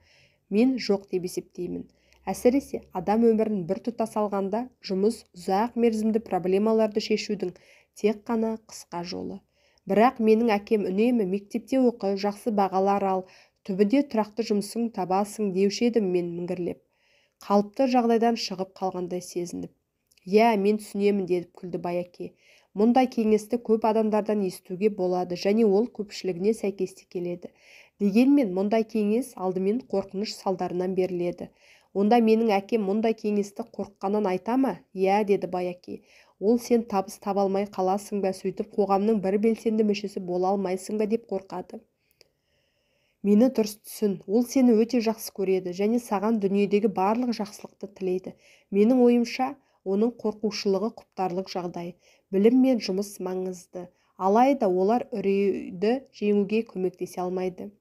Мен жоқ деп есептеймін. Әсіресе адам өмірін бір тұтас алғанда жұмыс ұзақ мерзімді проблемаларды шешудің тек қана қысқа жолы. Бірақ менің әкем үнемі мектепте оқы, жақсы бағалар ал, түбінде тұрақты жұмысың табасың деуші едім мен міңгірлеп. Қалыпты жағдайдан шығып қалғандай сезініп. Иә, мен түсінемін, дедіп күлді Байаке. Мұндай кеңесті көп адамдардан естуге болады және ол көпшілігіне сәйкесті келеді. Дегенмен мұндай кеңес алдымен қорқыныш салдарынан беріледі. Онда менің әкем мұндай кеңесті қорыққаннан айта ма? Иә, деді Байаке. Ол сен табыс таба алмай қаласың ба, сөйтіп қоғамның бір белсенді мүшесі бола алмайсың ба деп қорқады. Мені дұрыс түсін, ол сені өте жақсы көреді және саған дүниедегі барлық жақсылықты тілейді. Менің ойымша, оның қорқушылығы құптарлық жағдай. Білім мен жұмыс маңызды. Алайда олар үрейді жеңуге көмектесе алмайды.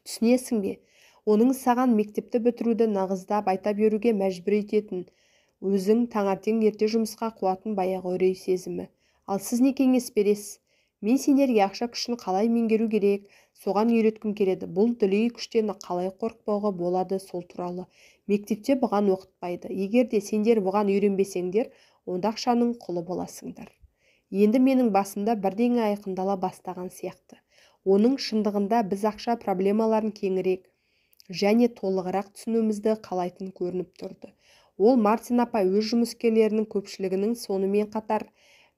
Түсінесің бе? Оның саған мектепті бітіруді нағыздап айта беруге мәжбүр ететін, өзің таңертең ерте жұмысқа қуатын баяғы үрей сезімі. Ал сіз не кеңес бересіз? Мен сендерге ақша күшін қалай меңгеру керек, соған үйреткім келеді. Бұл дүлей күштен қалай қорықпауға болады, сол туралы. Мектепте бұған оқытпайды. Егер де сендер бұған үйренбесеңдер, онда ақшаның құлы боласыңдар. Енді менің басымда бірдеңе айқындала бастаған сияқты. Оның шындығында біз ақша проблемаларын кеңірек және толығырақ түсінуімізді қалайтын көрініп тұрды. Ол Мартин апай өз жұмыскерлерінің көпшілігінің сонымен қатар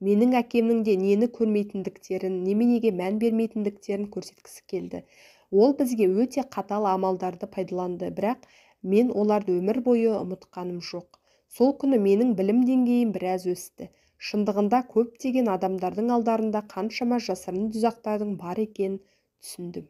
менің әкемнің де нені көрмейтіндіктерін, неменеге мән бермейтіндіктерін көрсеткісі келді. Ол бізге өте қатал амалдарды пайдаланды, бірақ мен оларды өмір бойы ұмытқаным жоқ. Сол күні менің білім деңгейім біраз өсті. Шындығында көптеген адамдардың алдарында қаншама жасырын тұзақтардың бар екенін түсіндім.